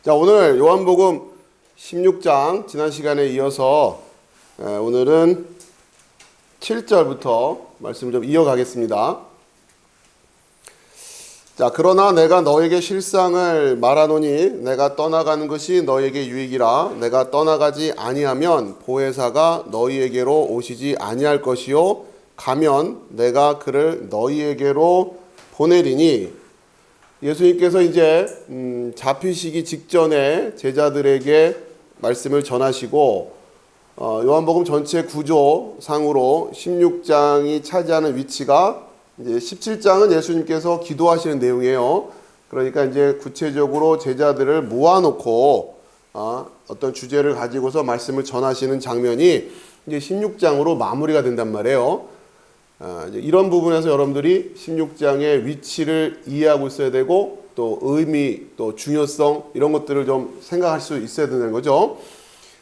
자, 오늘 요한복음 16장 지난 시간에 이어서 오늘은 7절부터 말씀 좀 이어가겠습니다. 자, 그러나 내가 너에게 실상을 말하노니 내가 떠나가는 것이 너에게 유익이라. 내가 떠나가지 아니하면 보혜사가 너희에게로 오시지 아니할 것이요 가면 내가 그를 너희에게로 보내리니. 예수님께서 이제 잡히시기 직전에 제자들에게 말씀을 전하시고 요한복음 전체 구조상으로 16장이 차지하는 위치가 이제 17장은 예수님께서 기도하시는 내용이에요. 그러니까 이제 구체적으로 제자들을 모아놓고 어떤 주제를 가지고서 말씀을 전하시는 장면이 이제 16장으로 마무리가 된단 말이에요. 이제 이런 부분에서 여러분들이 16장의 위치를 이해하고 있어야 되고 또 의미, 또 중요성 이런 것들을 좀 생각할 수 있어야 되는 거죠.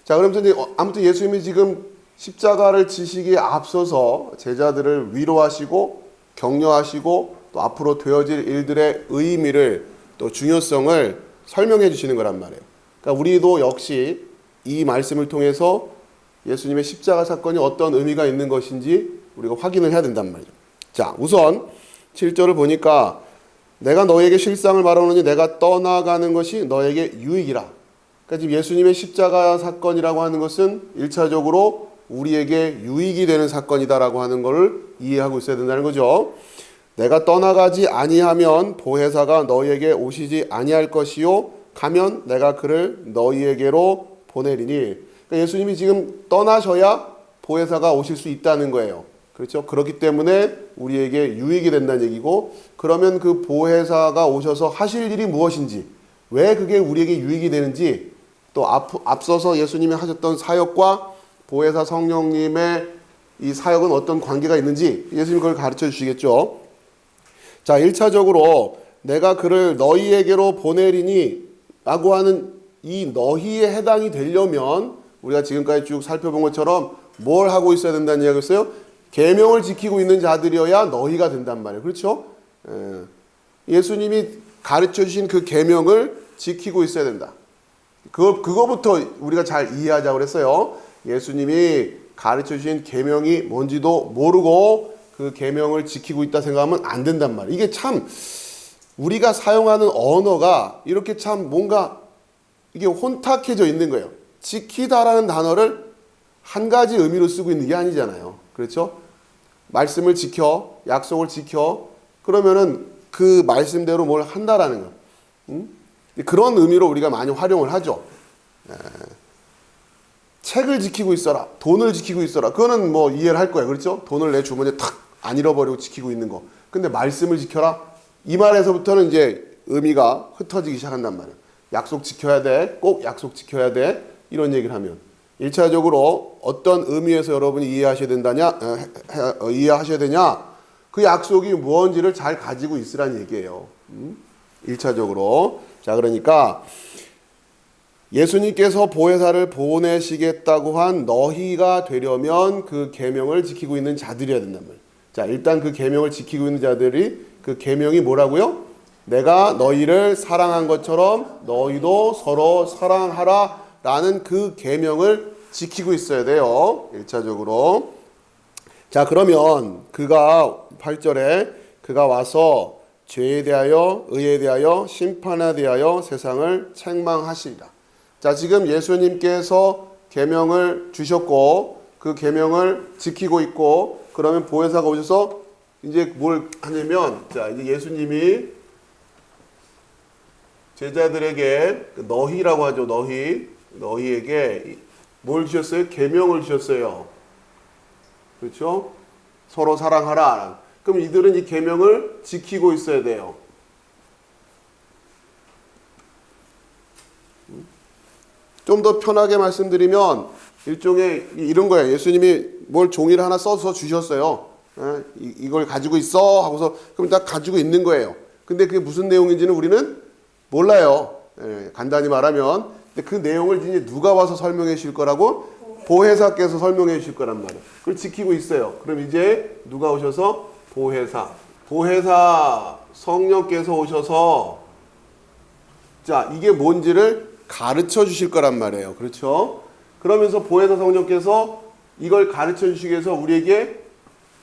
자, 그러면서 이제 아무튼 예수님이 지금 십자가를 지시기에 앞서서 제자들을 위로하시고 격려하시고 또 앞으로 되어질 일들의 의미를 또 중요성을 설명해 주시는 거란 말이에요. 그러니까 우리도 역시 이 말씀을 통해서 예수님의 십자가 사건이 어떤 의미가 있는 것인지 우리가 확인을 해야 된단 말이죠. 자, 우선 7절을 보니까 내가 너에게 실상을 말하노니 내가 떠나가는 것이 너에게 유익이라. 그러니까 지금 예수님의 십자가 사건이라고 하는 것은 1차적으로 우리에게 유익이 되는 사건이다라고 하는 것을 이해하고 있어야 된다는 거죠. 내가 떠나가지 아니하면 보혜사가 너희에게 오시지 아니할 것이요 가면 내가 그를 너희에게로 보내리니. 그러니까 예수님이 지금 떠나셔야 보혜사가 오실 수 있다는 거예요. 그렇죠? 그렇기 때문에 우리에게 유익이 된다는 얘기고, 그러면 그 보혜사가 오셔서 하실 일이 무엇인지, 왜 그게 우리에게 유익이 되는지, 또 앞서서 예수님이 하셨던 사역과 보혜사 성령님의 이 사역은 어떤 관계가 있는지 예수님 그걸 가르쳐 주시겠죠. 자, 1차적으로 내가 그를 너희에게로 보내리니 라고 하는 이 너희에 해당이 되려면 우리가 지금까지 쭉 살펴본 것처럼 뭘 하고 있어야 된다는 이야기였어요? 계명을 지키고 있는 자들이어야 너희가 된단 말이에요. 그렇죠? 예수님이 가르쳐 주신 그 계명을 지키고 있어야 된다. 그거부터 우리가 잘 이해하자고 그랬어요. 예수님이 가르쳐 주신 계명이 뭔지도 모르고 그 계명을 지키고 있다 생각하면 안 된단 말이에요. 이게 참 우리가 사용하는 언어가 이렇게 참 뭔가 이게 혼탁해져 있는 거예요. 지키다라는 단어를 한 가지 의미로 쓰고 있는 게 아니잖아요. 그렇죠? 말씀을 지켜, 약속을 지켜, 그러면은 그 말씀대로 뭘 한다라는 거. 그런 의미로 우리가 많이 활용을 하죠. 책을 지키고 있어라, 돈을 지키고 있어라. 그거는 뭐 이해를 할 거예요. 그렇죠? 돈을 내 주머니에 탁 안 잃어버리고 지키고 있는 거. 근데 말씀을 지켜라? 이 말에서부터는 이제 의미가 흩어지기 시작한단 말이에요. 약속 지켜야 돼. 꼭 약속 지켜야 돼. 이런 얘기를 하면. 1차적으로 어떤 의미에서 여러분이 이해하셔야 되냐? 그 약속이 무엇인지를 잘 가지고 있으라는 얘기예요. 1차적으로. 자, 그러니까 예수님께서 보혜사를 보내시겠다고 한 너희가 되려면 그 계명을 지키고 있는 자들이어야 된단 말이에요. 자, 일단 그 계명을 지키고 있는 자들이 그 계명이 뭐라고요? 내가 너희를 사랑한 것처럼 너희도 서로 사랑하라 라는 그 계명을 지키고 있어야 돼요. 1차적으로. 자, 그러면 그가 8절에 그가 와서 죄에 대하여 의에 대하여 심판에 대하여 세상을 책망하시리라. 자, 지금 예수님께서 계명을 주셨고 그 계명을 지키고 있고, 그러면 보혜사가 오셔서 이제 뭘 하냐면, 자, 이제 예수님이 제자들에게 너희라고 하죠. 너희에게 뭘 주셨어요? 계명을 주셨어요. 그렇죠? 서로 사랑하라. 그럼 이들은 이 계명을 지키고 있어야 돼요. 좀 더 편하게 말씀드리면 일종의 이런 거예요. 예수님이 뭘 종이를 하나 써서 주셨어요. 이걸 가지고 있어 하고서 그럼 다 가지고 있는 거예요. 근데 그게 무슨 내용인지는 우리는 몰라요. 간단히 말하면. 근데 그 내용을 이제 누가 와서 설명해 주실 거라고? 보혜사께서 설명해 주실 거란 말이에요. 그걸 지키고 있어요. 그럼 이제 누가 오셔서? 보혜사 성령께서 오셔서 자, 이게 뭔지를 가르쳐 주실 거란 말이에요. 그렇죠? 그러면서 보혜사 성령께서 이걸 가르쳐 주시기 위해서 우리에게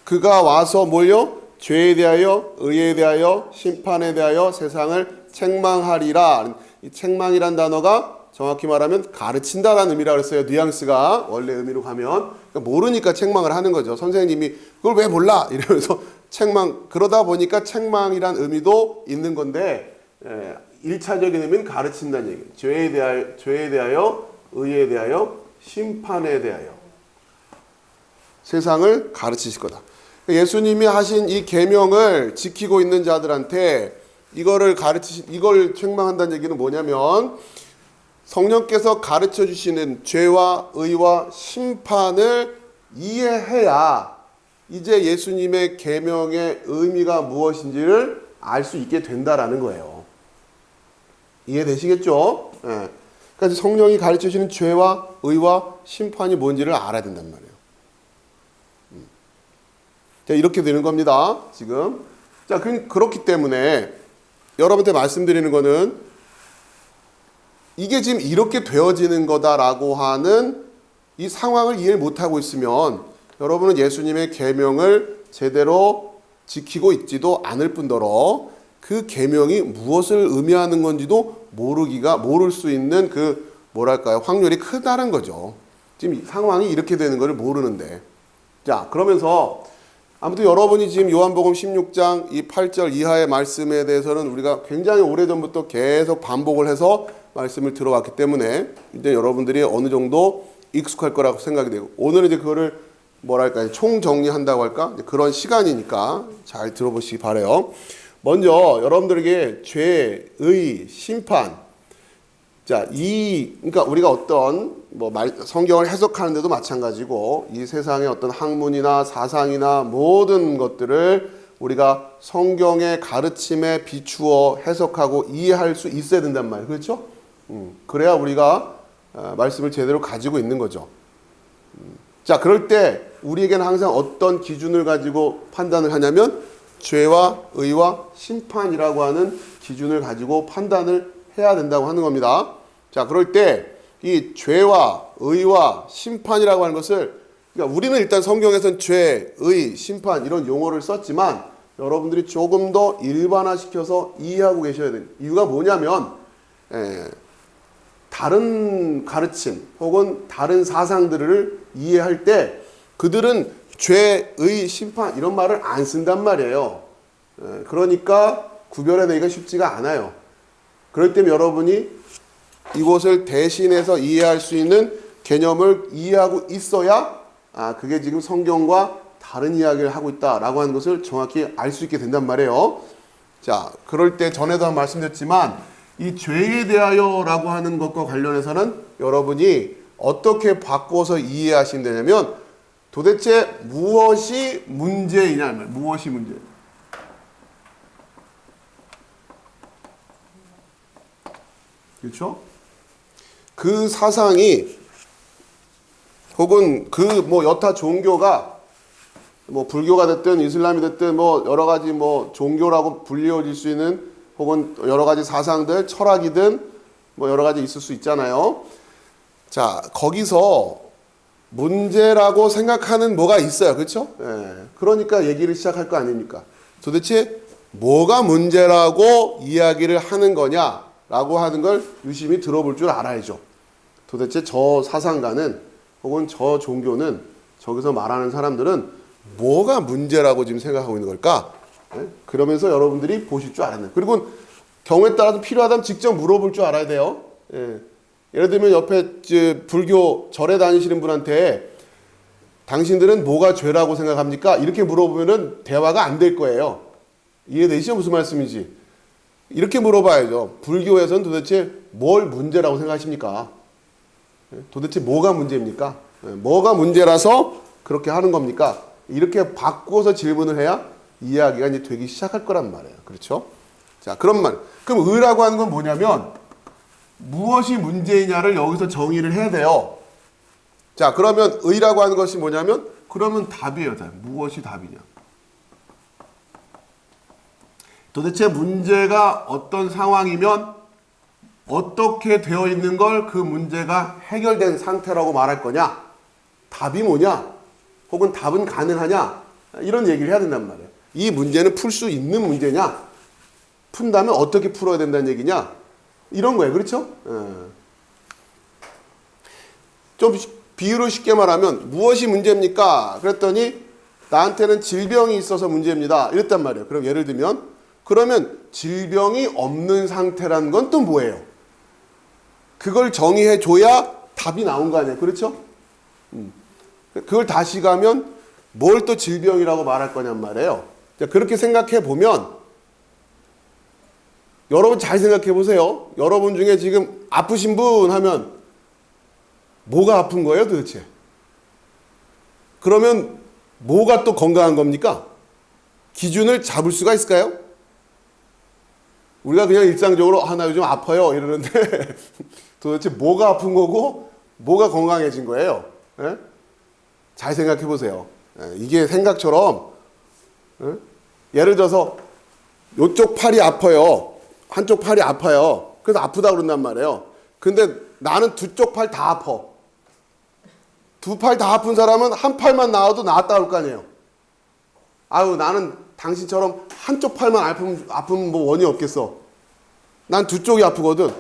그가 와서 뭘요? 죄에 대하여, 의에 대하여, 심판에 대하여 세상을 책망하리라. 이 책망이란 단어가 정확히 말하면 가르친다라는 의미라고 했어요. 뉘앙스가 원래 의미로 가면. 그러니까 모르니까 책망을 하는 거죠. 선생님이 그걸 왜 몰라? 이러면서 책망, 그러다 보니까 책망이란 의미도 있는 건데 1차적인 의미는 가르친다는 얘기예요. 죄에 대하여, 의에 대하여, 심판에 대하여 세상을 가르치실 거다. 예수님이 하신 이 계명을 지키고 있는 자들한테 이걸 책망한다는 얘기는 뭐냐면 성령께서 가르쳐 주시는 죄와 의와 심판을 이해해야 이제 예수님의 계명의 의미가 무엇인지를 알 수 있게 된다라는 거예요. 이해되시겠죠? 네. 그러니까 성령이 가르쳐 주시는 죄와 의와 심판이 뭔지를 알아야 된단 말이에요. 자, 이렇게 되는 겁니다. 지금. 자, 그렇기 때문에 여러분한테 말씀드리는 거는 이게 지금 이렇게 되어지는 거다라고 하는 이 상황을 이해를 못하고 있으면 여러분은 예수님의 계명을 제대로 지키고 있지도 않을 뿐더러 그 계명이 무엇을 의미하는 건지도 모를 수 있는 그 확률이 크다는 거죠. 지금 상황이 이렇게 되는 걸 모르는데. 자, 그러면서 아무튼 여러분이 지금 요한복음 16장 이 8절 이하의 말씀에 대해서는 우리가 굉장히 오래전부터 계속 반복을 해서 말씀을 들어왔기 때문에 이제 여러분들이 어느 정도 익숙할 거라고 생각이 되고 오늘은 이제 그거를 총정리한다고 할까? 그런 시간이니까 잘 들어보시기 바라요. 먼저 여러분들에게 죄, 의, 심판. 자, 그러니까 우리가 어떤 성경을 해석하는 데도 마찬가지고 이 세상의 어떤 학문이나 사상이나 모든 것들을 우리가 성경의 가르침에 비추어 해석하고 이해할 수 있어야 된단 말이에요. 그렇죠? 그래야 우리가 말씀을 제대로 가지고 있는 거죠. 자, 그럴 때 우리에게는 항상 어떤 기준을 가지고 판단을 하냐면 죄와 의와 심판이라고 하는 기준을 가지고 판단을 해야 된다고 하는 겁니다. 자, 그럴 때 이 죄와 의와 심판이라고 하는 것을 그러니까 우리는 일단 성경에서는 죄, 의, 심판 이런 용어를 썼지만 여러분들이 조금 더 일반화시켜서 이해하고 계셔야 돼요. 이유가 뭐냐면 다른 가르침 혹은 다른 사상들을 이해할 때 그들은 죄, 의, 심판 이런 말을 안 쓴단 말이에요. 그러니까 구별해내기가 쉽지가 않아요. 그럴 때면 여러분이 이것을 대신해서 이해할 수 있는 개념을 이해하고 있어야 그게 지금 성경과 다른 이야기를 하고 있다라고 하는 것을 정확히 알 수 있게 된단 말이에요. 자, 그럴 때 전에도 한 말씀드렸지만 이 죄에 대하여라고 하는 것과 관련해서는 여러분이 어떻게 바꿔서 이해하시면 되냐면 도대체 무엇이 문제이냐, 무엇이 문제? 그렇죠? 그 사상이 혹은 여타 종교가 불교가 됐든 이슬람이 됐든 여러 가지 종교라고 불리워질 수 있는 혹은 여러 가지 사상들, 철학이든 여러 가지 있을 수 있잖아요. 자, 거기서 문제라고 생각하는 뭐가 있어요. 그렇죠? 그러니까 얘기를 시작할 거 아닙니까? 도대체 뭐가 문제라고 이야기를 하는 거냐라고 하는 걸 유심히 들어볼 줄 알아야죠. 도대체 저 사상가는 혹은 저 종교는 저기서 말하는 사람들은 뭐가 문제라고 지금 생각하고 있는 걸까? 그러면서 여러분들이 보실 줄 알아야 돼요. 그리고 경우에 따라서 필요하다면 직접 물어볼 줄 알아야 돼요. 예를 들면 옆에 불교 절에 다니시는 분한테 당신들은 뭐가 죄라고 생각합니까? 이렇게 물어보면은 대화가 안 될 거예요. 이해되시죠? 무슨 말씀인지. 이렇게 물어봐야죠. 불교에서는 도대체 뭘 문제라고 생각하십니까? 도대체 뭐가 문제입니까? 뭐가 문제라서 그렇게 하는 겁니까? 이렇게 바꾸어서 질문을 해야 이야기가 이제 되기 시작할 거란 말이에요. 그렇죠? 자, 그럼 의라고 하는 건 뭐냐면 무엇이 문제이냐를 여기서 정의를 해야 돼요. 자, 그러면 의라고 하는 것이 뭐냐면 그러면 답이에요. 무엇이 답이냐? 도대체 문제가 어떤 상황이면 어떻게 되어 있는 걸 그 문제가 해결된 상태라고 말할 거냐? 답이 뭐냐? 혹은 답은 가능하냐? 이런 얘기를 해야 된단 말이에요. 이 문제는 풀 수 있는 문제냐? 푼다면 어떻게 풀어야 된다는 얘기냐? 이런 거예요. 그렇죠? 좀 비유로 쉽게 말하면 무엇이 문제입니까? 그랬더니 나한테는 질병이 있어서 문제입니다. 이랬단 말이에요. 그럼 예를 들면 그러면 질병이 없는 상태라는 건 또 뭐예요? 그걸 정의해 줘야 답이 나온 거 아니에요. 그렇죠? 그걸 다시 가면 뭘 또 질병이라고 말할 거냔 말이에요. 그렇게 생각해 보면 여러분 잘 생각해 보세요. 여러분 중에 지금 아프신 분 하면 뭐가 아픈 거예요 도대체? 그러면 뭐가 또 건강한 겁니까? 기준을 잡을 수가 있을까요? 우리가 그냥 일상적으로 나 요즘 아파요 이러는데 도대체 뭐가 아픈 거고 뭐가 건강해진 거예요? 예? 잘 생각해 보세요. 이게 생각처럼 예를 들어서 이쪽 팔이 아파요. 한쪽 팔이 아파요. 그래서 아프다 그런단 말이에요. 근데 나는 두 쪽 팔 다 아파. 두 팔 다 아픈 사람은 한 팔만 나와도 나았다 그럴 거 아니에요. 아유 나는 당신처럼 한쪽 팔만 아픈 뭐 원이 없겠어. 난 두 쪽이 아프거든.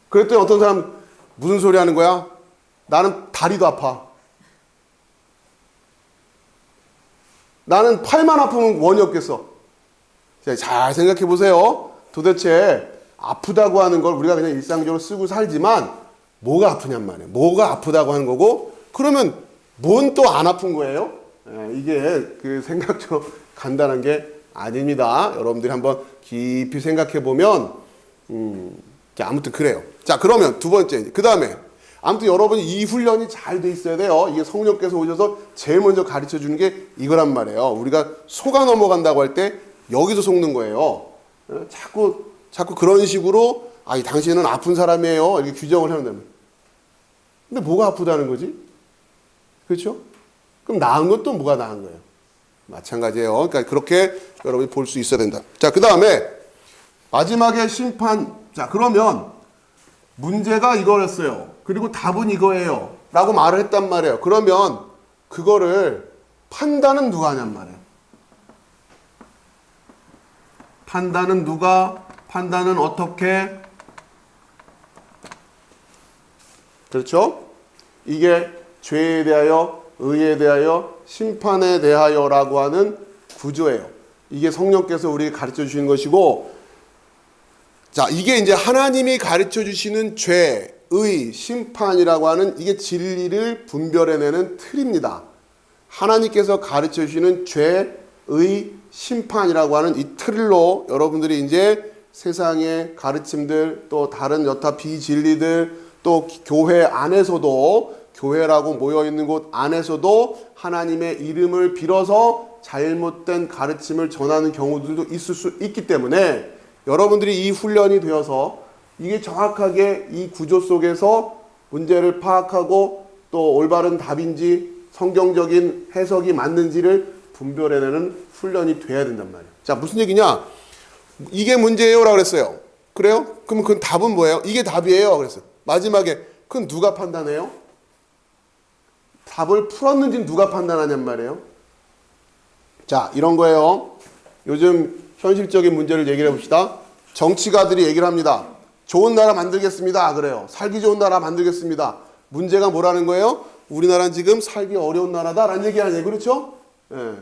그랬더니 어떤 사람 무슨 소리 하는 거야? 나는 다리도 아파. 나는 팔만 아프면 원이 없겠어. 잘 생각해 보세요. 도대체 아프다고 하는 걸 우리가 그냥 일상적으로 쓰고 살지만 뭐가 아프냔 말이에요. 뭐가 아프다고 하는 거고 그러면 뭔 또 안 아픈 거예요? 이게 그 생각처럼 간단한 게 아닙니다. 여러분들이 한번 깊이 생각해 보면 아무튼 그래요. 자 그러면 두 번째 그 다음에 아무튼 여러분이 이 훈련이 잘 돼 있어야 돼요. 이게 성령께서 오셔서 제일 먼저 가르쳐 주는 게 이거란 말이에요. 우리가 속아 넘어간다고 할 때 여기서 속는 거예요. 자꾸 그런 식으로 당신은 아픈 사람이에요. 이렇게 규정을 해놓는다면. 근데 뭐가 아프다는 거지? 그렇죠? 그럼 나은 건 또 뭐가 나은 거예요? 마찬가지예요. 그러니까 그렇게 여러분이 볼 수 있어야 된다. 자, 그 다음에 마지막에 심판. 자, 그러면 문제가 이거였어요. 그리고 답은 이거예요. 라고 말을 했단 말이에요. 그러면 그거를 판단은 누가 하냔 말이에요. 판단은 누가? 판단은 어떻게? 그렇죠? 이게 죄에 대하여, 의에 대하여, 심판에 대하여라고 하는 구조예요. 이게 성령께서 우리에게 가르쳐 주시는 것이고, 자, 이게 이제 하나님이 가르쳐 주시는 죄, 의, 심판이라고 하는 이게 진리를 분별해내는 틀입니다. 하나님께서 가르쳐 주시는 죄, 의, 심판이라고 하는 이 틀로 여러분들이 이제 세상의 가르침들 또 다른 여타 비진리들 또 교회 안에서도 교회라고 모여있는 곳 안에서도 하나님의 이름을 빌어서 잘못된 가르침을 전하는 경우들도 있을 수 있기 때문에 여러분들이 이 훈련이 되어서 이게 정확하게 이 구조 속에서 문제를 파악하고 또 올바른 답인지 성경적인 해석이 맞는지를 분별해내는 훈련이 돼야 된단 말이에요. 자, 무슨 얘기냐? 이게 문제예요 라고 그랬어요. 그래요? 그럼 그 답은 뭐예요? 이게 답이에요 그랬어요. 마지막에 그건 누가 판단해요? 답을 풀었는지는 누가 판단하냔 말이에요. 자, 이런 거예요. 요즘 현실적인 문제를 얘기해 봅시다. 정치가들이 얘기를 합니다. 좋은 나라 만들겠습니다. 그래요. 살기 좋은 나라 만들겠습니다. 문제가 뭐라는 거예요? 우리나라는 지금 살기 어려운 나라다라는 얘기 아니에요. 그렇죠? 예.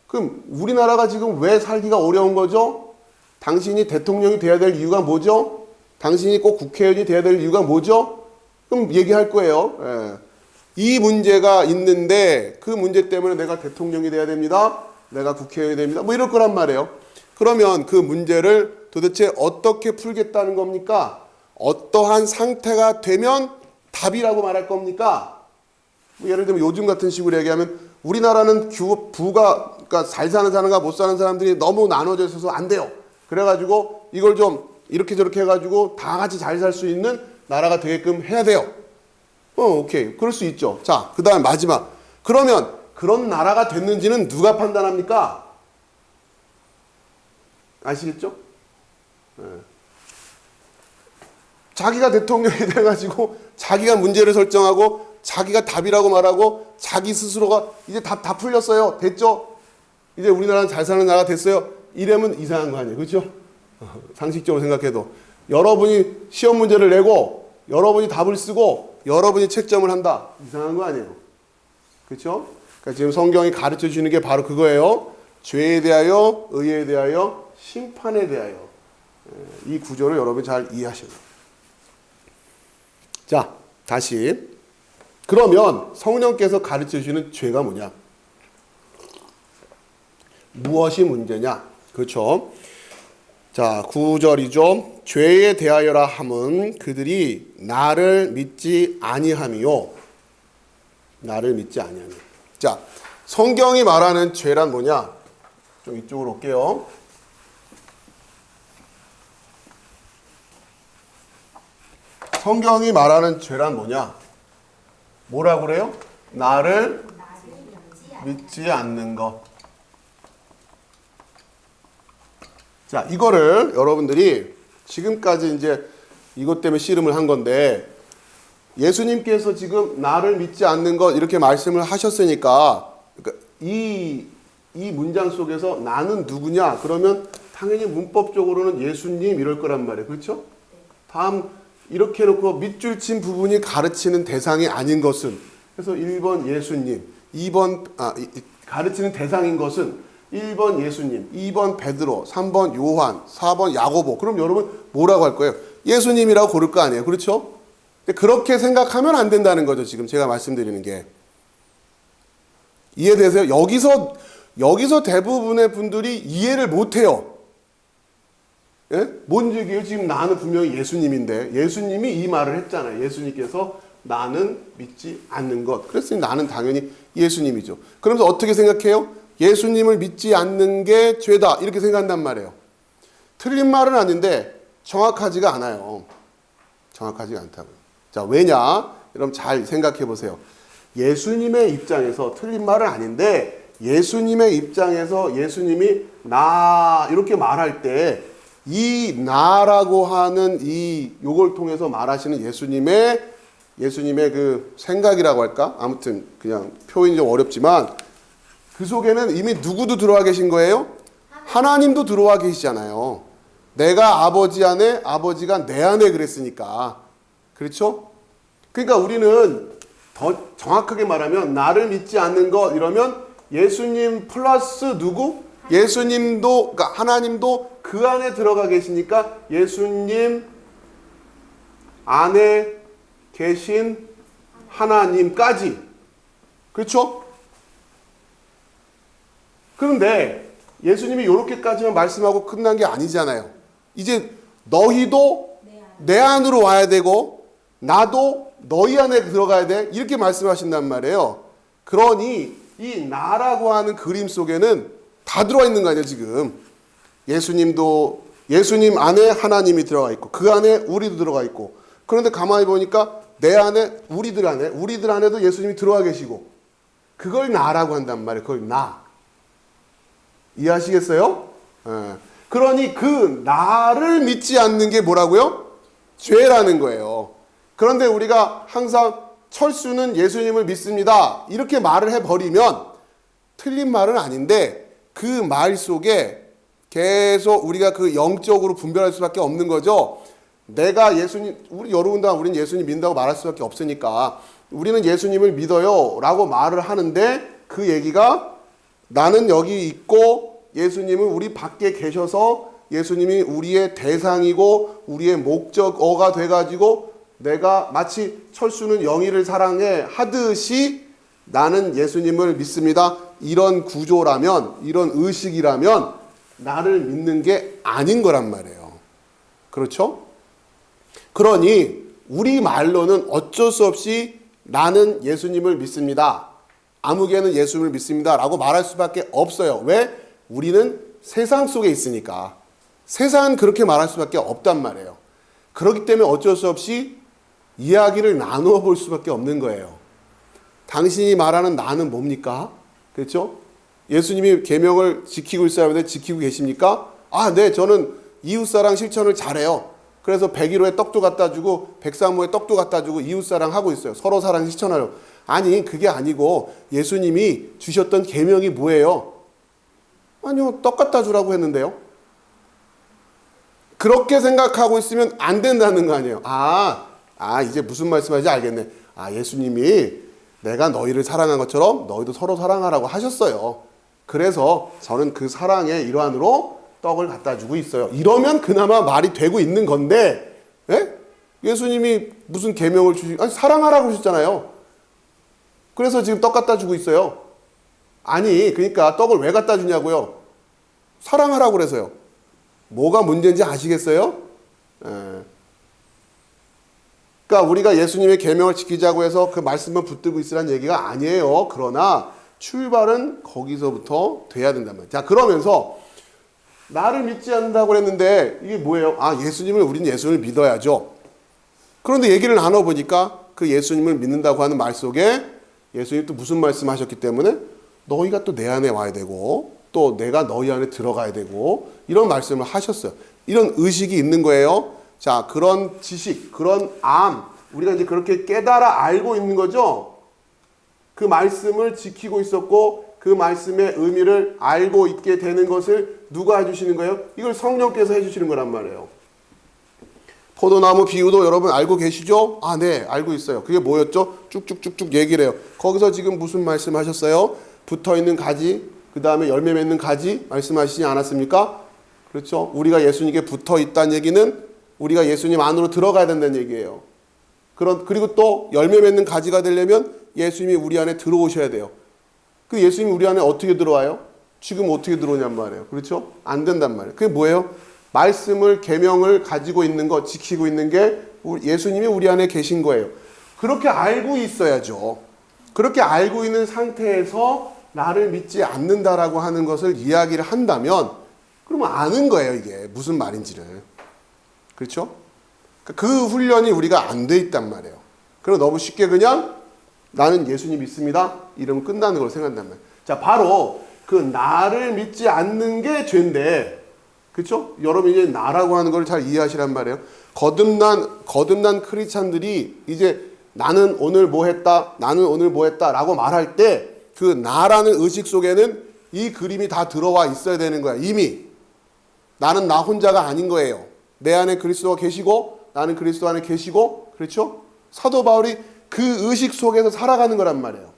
그럼 우리나라가 지금 왜 살기가 어려운 거죠? 당신이 대통령이 돼야 될 이유가 뭐죠? 당신이 꼭 국회의원이 돼야 될 이유가 뭐죠? 그럼 얘기할 거예요. 예. 이 문제가 있는데 그 문제 때문에 내가 대통령이 돼야 됩니다. 내가 국회의원이 됩니다. 뭐 이럴 거란 말이에요. 그러면 그 문제를 도대체 어떻게 풀겠다는 겁니까? 어떠한 상태가 되면 답이라고 말할 겁니까? 뭐 예를 들면 요즘 같은 식으로 얘기하면 우리나라는 그러니까 잘 사는 사람과 못 사는 사람들이 너무 나눠져 있어서 안 돼요. 그래가지고 이걸 좀 이렇게 저렇게 해가지고 다 같이 잘 살 수 있는 나라가 되게끔 해야 돼요. 오케이. 그럴 수 있죠. 자, 그 다음 마지막. 그러면 그런 나라가 됐는지는 누가 판단합니까? 아시겠죠? 자기가 대통령이 돼가지고 자기가 문제를 설정하고 자기가 답이라고 말하고 자기 스스로가 이제 다 풀렸어요. 됐죠? 이제 우리나라는 잘 사는 나라가 됐어요. 이러면 이상한 거 아니에요. 그렇죠? 상식적으로 생각해도 여러분이 시험 문제를 내고 여러분이 답을 쓰고 여러분이 채점을 한다. 이상한 거 아니에요. 그렇죠? 그러니까 지금 성경이 가르쳐 주는 게 바로 그거예요. 죄에 대하여, 의에 대하여, 심판에 대하여. 이 구조를 여러분이 잘 이해하셔야 돼요. 자, 다시. 그러면 성령께서 가르쳐 주시는 죄가 뭐냐? 무엇이 문제냐? 그렇죠? 자, 9절이죠. 죄에 대하여라 함은 그들이 나를 믿지 아니함이요. 나를 믿지 아니함이요. 자, 성경이 말하는 죄란 뭐냐? 좀 이쪽으로 올게요. 성경이 말하는 죄란 뭐냐? 뭐라고 그래요? 나를 믿지 않는 것. 자, 이거를 여러분들이 지금까지 이제 이것 때문에 씨름을 한 건데 예수님께서 지금 나를 믿지 않는 것 이렇게 말씀을 하셨으니까 그러니까 이 문장 속에서 나는 누구냐? 그러면 당연히 문법적으로는 예수님 이럴 거란 말이에요. 그렇죠? 다음 이렇게 해놓고 밑줄 친 부분이 가르치는 대상이 아닌 것은 그래서 1번 예수님, 2번 가르치는 대상인 것은 1번 예수님, 2번 베드로, 3번 요한, 4번 야고보. 그럼 여러분 뭐라고 할 거예요? 예수님이라고 고를 거 아니에요. 그렇죠? 그렇게 생각하면 안 된다는 거죠. 지금 제가 말씀드리는 게. 이해되세요? 여기서 대부분의 분들이 이해를 못 해요. 예? 뭔 얘기예요? 지금 나는 분명히 예수님인데 예수님이 이 말을 했잖아요. 예수님께서 나는 믿지 않는 것. 그랬으니 나는 당연히 예수님이죠. 그러면서 어떻게 생각해요? 예수님을 믿지 않는 게 죄다. 이렇게 생각한단 말이에요. 틀린 말은 아닌데 정확하지가 않아요. 정확하지가 않다고요. 자, 왜냐? 여러분 잘 생각해 보세요. 예수님의 입장에서 틀린 말은 아닌데 예수님의 입장에서 예수님이 나 이렇게 말할 때 이 나라고 하는 요걸 통해서 말하시는 예수님의 그 생각이라고 할까? 아무튼 그냥 표현이 좀 어렵지만 그 속에는 이미 누구도 들어와 계신 거예요? 하나님도 들어와 계시잖아요. 내가 아버지 안에, 아버지가 내 안에 그랬으니까. 그렇죠? 그러니까 우리는 더 정확하게 말하면 나를 믿지 않는 것 이러면 예수님 플러스 누구? 예수님도, 그러니까 하나님도 그 안에 들어가 계시니까 예수님 안에 계신 하나님까지. 그렇죠? 그런데 예수님이 이렇게까지만 말씀하고 끝난 게 아니잖아요. 이제 너희도 내 안으로 와야 되고 나도 너희 안에 들어가야 돼. 이렇게 말씀하신단 말이에요. 그러니 이 나라고 하는 그림 속에는 다 들어와 있는 거 아니에요, 지금. 예수님 안에 하나님이 들어가 있고 그 안에 우리도 들어가 있고 그런데 가만히 보니까 내 안에 우리들 안에도 예수님이 들어와 계시고 그걸 나라고 한단 말이에요. 그걸 나. 이해하시겠어요? 그러니 그 나를 믿지 않는 게 뭐라고요? 죄라는 거예요. 그런데 우리가 항상 철수는 예수님을 믿습니다. 이렇게 말을 해버리면 틀린 말은 아닌데 그 말 속에 계속 우리가 그 영적으로 분별할 수밖에 없는 거죠. 내가 우리는 예수님 믿는다고 말할 수밖에 없으니까 우리는 예수님을 믿어요 라고 말을 하는데 그 얘기가 나는 여기 있고 예수님은 우리 밖에 계셔서 예수님이 우리의 대상이고 우리의 목적어가 돼가지고 내가 마치 철수는 영희를 사랑해 하듯이 나는 예수님을 믿습니다. 이런 구조라면 이런 의식이라면 나를 믿는 게 아닌 거란 말이에요. 그렇죠? 그러니 우리 말로는 어쩔 수 없이 나는 예수님을 믿습니다. 아무개는 예수님을 믿습니다. 라고 말할 수밖에 없어요. 왜? 우리는 세상 속에 있으니까. 세상은 그렇게 말할 수밖에 없단 말이에요. 그렇기 때문에 어쩔 수 없이 이야기를 나누어 볼 수밖에 없는 거예요. 당신이 말하는 나는 뭡니까? 그렇죠? 예수님이 계명을 지키고 있어야 하는데 지키고 계십니까? 아, 네, 저는 이웃사랑 실천을 잘해요. 그래서 101호에 떡도 갖다 주고 103호에 떡도 갖다 주고 이웃사랑 하고 있어요. 서로 사랑 실천하려고. 아니 그게 아니고 예수님이 주셨던 계명이 뭐예요? 아니요, 떡 갖다 주라고 했는데요. 그렇게 생각하고 있으면 안 된다는 거 아니에요. 이제 무슨 말씀하는지 알겠네. 예수님이 내가 너희를 사랑한 것처럼 너희도 서로 사랑하라고 하셨어요. 그래서 저는 그 사랑의 일환으로 떡을 갖다 주고 있어요. 이러면 그나마 말이 되고 있는 건데, 예? 예수님이 무슨 계명을 사랑하라고 하셨잖아요. 그래서 지금 떡 갖다 주고 있어요. 아니, 그러니까 떡을 왜 갖다 주냐고요? 사랑하라고 그래서요. 뭐가 문제인지 아시겠어요? 그러니까 우리가 예수님의 계명을 지키자고 해서 그 말씀만 붙들고 있으라는 얘기가 아니에요. 그러나 출발은 거기서부터 돼야 된단 말이에요. 자, 그러면서 나를 믿지 않는다고 했는데 이게 뭐예요? 우리는 예수님을 믿어야죠. 그런데 얘기를 나눠보니까 그 예수님을 믿는다고 하는 말 속에 예수님이 또 무슨 말씀하셨기 때문에 너희가 또 내 안에 와야 되고 또 내가 너희 안에 들어가야 되고 이런 말씀을 하셨어요. 이런 의식이 있는 거예요. 자, 그런 지식, 그런 우리가 이제 그렇게 깨달아 알고 있는 거죠. 그 말씀을 지키고 있었고 그 말씀의 의미를 알고 있게 되는 것을 누가 해주시는 거예요? 이걸 성령께서 해주시는 거란 말이에요. 포도나무 비유도 여러분 알고 계시죠? 네, 알고 있어요. 그게 뭐였죠? 쭉쭉쭉쭉 얘기를 해요. 거기서 지금 무슨 말씀하셨어요? 붙어있는 가지, 그 다음에 열매 맺는 가지 말씀하시지 않았습니까? 그렇죠? 우리가 예수님께 붙어있다는 얘기는 우리가 예수님 안으로 들어가야 된다는 얘기예요. 그리고 또 열매 맺는 가지가 되려면 예수님이 우리 안에 들어오셔야 돼요. 그 예수님이 우리 안에 어떻게 들어와요? 지금 어떻게 들어오냔 말이에요. 그렇죠? 안 된단 말이에요. 그게 뭐예요? 말씀을, 계명을 가지고 있는 것, 지키고 있는 게 예수님이 우리 안에 계신 거예요. 그렇게 알고 있어야죠. 그렇게 알고 있는 상태에서 나를 믿지 않는다라고 하는 것을 이야기를 한다면 그러면 아는 거예요. 이게 무슨 말인지를. 그렇죠? 그 훈련이 우리가 안 돼 있단 말이에요. 그리고 너무 쉽게 그냥 나는 예수님 믿습니다. 이러면 끝나는 걸 생각한단 말이에요. 자, 바로 그 나를 믿지 않는 게 죄인데, 그렇죠? 여러분 이제 나라고 하는 걸 잘 이해하시란 말이에요. 거듭난 크리스찬들이 이제 나는 오늘 뭐 했다, 나는 오늘 뭐 했다라고 말할 때 그 나라는 의식 속에는 이 그림이 다 들어와 있어야 되는 거야. 이미 나는 나 혼자가 아닌 거예요. 내 안에 그리스도가 계시고 나는 그리스도 안에 계시고, 그렇죠? 사도 바울이 그 의식 속에서 살아가는 거란 말이에요.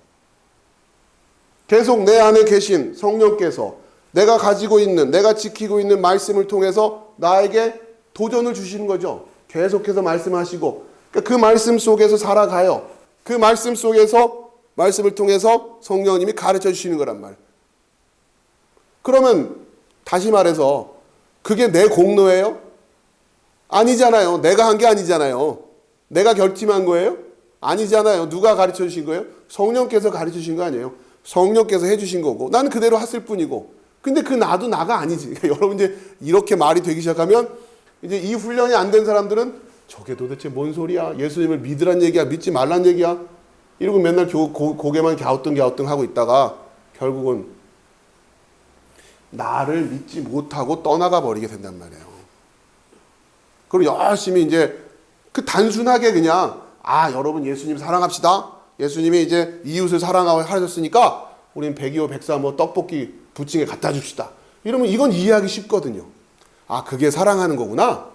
계속 내 안에 계신 성령께서 내가 가지고 있는, 내가 지키고 있는 말씀을 통해서 나에게 도전을 주시는 거죠. 계속해서 말씀하시고 그 말씀 속에서 살아가요. 그 말씀 속에서 말씀을 통해서 성령님이 가르쳐 주시는 거란 말이에요. 그러면 다시 말해서 그게 내 공로예요? 아니잖아요. 내가 한 게 아니잖아요. 내가 결심한 거예요? 아니잖아요. 누가 가르쳐 주신 거예요? 성령께서 가르쳐 주신 거 아니에요. 성령께서 해주신 거고 나는 그대로 했을 뿐이고. 근데 그 나도 나가 아니지. 그러니까 여러분 이제 이렇게 말이 되기 시작하면 이제 이 훈련이 안 된 사람들은 저게 도대체 뭔 소리야? 예수님을 믿으란 얘기야? 믿지 말란 얘기야? 이러고 맨날 고개만 갸우뚱 하고 있다가 결국은 나를 믿지 못하고 떠나가 버리게 된단 말이에요. 그럼 열심히 이제 그 단순하게 그냥 여러분 예수님 사랑합시다. 예수님이 이제 이웃을 사랑하고 하셨으니까 우리는 102호 103호 떡볶이 부침개 갖다 줍시다. 이러면 이건 이해하기 쉽거든요. 그게 사랑하는 거구나.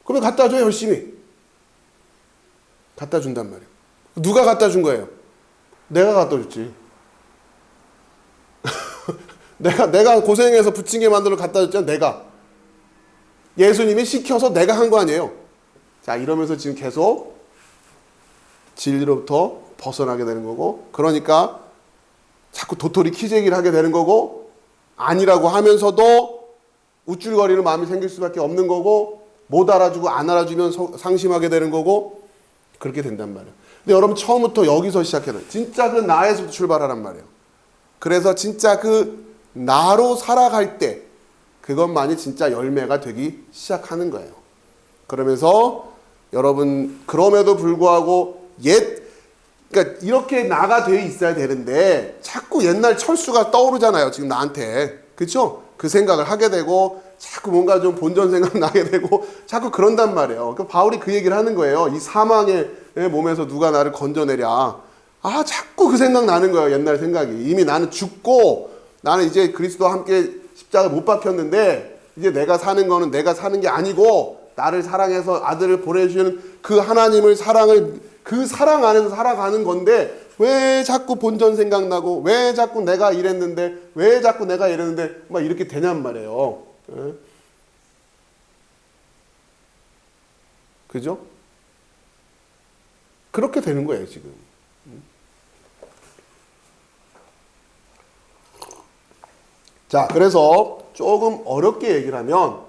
그러면 갖다 줘 열심히. 갖다 준단 말이에요. 누가 갖다 준 거예요? 내가 갖다 줬지. 내가 고생해서 부침개 만들어 갖다 줬잖아. 내가. 예수님이 시켜서 내가 한 거 아니에요. 자, 이러면서 지금 계속 진리로부터 벗어나게 되는 거고, 그러니까 자꾸 도토리 키재기를 하게 되는 거고, 아니라고 하면서도 우쭐거리는 마음이 생길 수밖에 없는 거고, 못 알아주고 안 알아주면 상심하게 되는 거고, 그렇게 된단 말이에요. 근데 여러분 처음부터 여기서 시작해야 돼요. 진짜 그 나에서부터 출발하란 말이에요. 그래서 진짜 그 나로 살아갈 때 그것만이 진짜 열매가 되기 시작하는 거예요. 그러면서 여러분 그럼에도 불구하고 그러니까 이렇게 나가 돼 있어야 되는데 자꾸 옛날 철수가 떠오르잖아요. 지금 나한테. 그렇죠? 그 생각을 하게 되고 자꾸 뭔가 좀 본전 생각 나게 되고 자꾸 그런단 말이에요. 그 바울이 그 얘기를 하는 거예요. 이 사망의 몸에서 누가 나를 건져내랴. 아, 자꾸 그 생각 나는 거예요. 옛날 생각이. 이미 나는 죽고 나는 이제 그리스도와 함께 십자가에 못 박혔는데 이제 내가 사는 거는 내가 사는 게 아니고 나를 사랑해서 아들을 보내주시는 그 하나님을 사랑을 그 사랑 안에서 살아가는 건데 왜 자꾸 본전 생각나고 왜 자꾸 내가 이랬는데 왜 자꾸 내가 이랬는데 막 이렇게 되냔 말이에요. 예? 그죠? 그렇게 되는 거예요 지금. 자, 그래서 조금 어렵게 얘기를 하면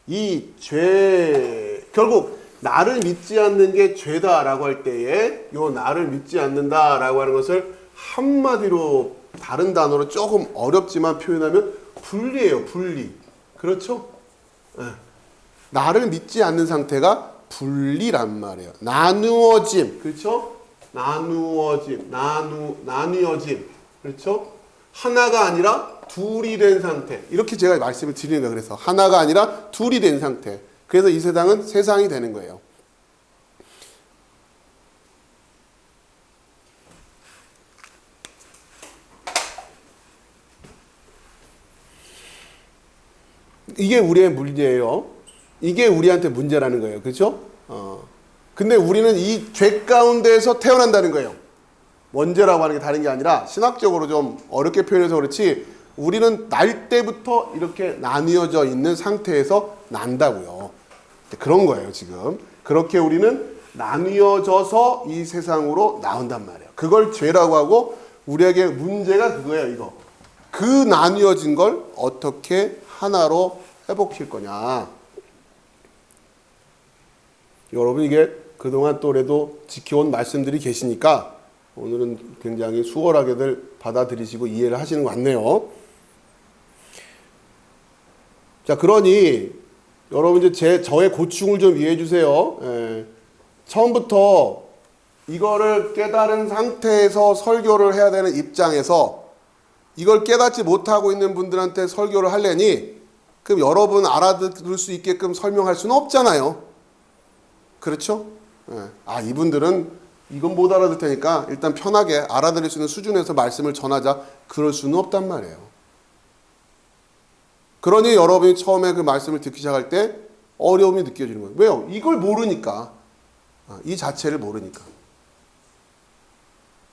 이 죄, 결국 나를 믿지 않는 게 죄다라고 할 때에 요 나를 믿지 않는다라고 하는 것을 한마디로 다른 단어로 조금 어렵지만 표현하면 분리예요. 분리. 그렇죠? 네. 나를 믿지 않는 상태가 분리란 말이에요. 나누어짐. 그렇죠? 나누어짐. 나뉘어짐. 그렇죠? 하나가 아니라 둘이 된 상태. 이렇게 제가 말씀을 드리는 거예요. 그래서 하나가 아니라 둘이 된 상태. 그래서 이 세상은 세상이 되는 거예요. 이게 우리의 문제예요. 이게 우리한테 문제라는 거예요. 그렇죠? 근데 우리는 이 죄 가운데에서 태어난다는 거예요. 원죄라고 하는 게 다른 게 아니라 신학적으로 좀 어렵게 표현해서 그렇지 우리는 날 때부터 이렇게 나뉘어져 있는 상태에서 난다고요. 그런 거예요, 지금. 그렇게 우리는 나뉘어져서 이 세상으로 나온단 말이에요. 그걸 죄라고 하고 우리에게 문제가 그거예요, 이거. 그 나뉘어진 걸 어떻게 하나로 회복시킬 거냐. 여러분 이게 그동안 또래도 지켜온 말씀들이 계시니까 오늘은 굉장히 수월하게들 받아들이시고 이해를 하시는 것 같네요. 자, 그러니 여러분 이제 저의 고충을 좀 이해해 주세요. 처음부터 이거를 깨달은 상태에서 설교를 해야 되는 입장에서 이걸 깨닫지 못하고 있는 분들한테 설교를 하려니 그럼 여러분 알아들을 수 있게끔 설명할 수는 없잖아요. 그렇죠? 아, 이분들은 이건 못 알아들 테니까 일단 편하게 알아들을 수 있는 수준에서 말씀을 전하자. 그럴 수는 없단 말이에요. 그러니 여러분이 처음에 그 말씀을 듣기 시작할 때 어려움이 느껴지는 거예요. 왜요? 이걸 모르니까. 이 자체를 모르니까.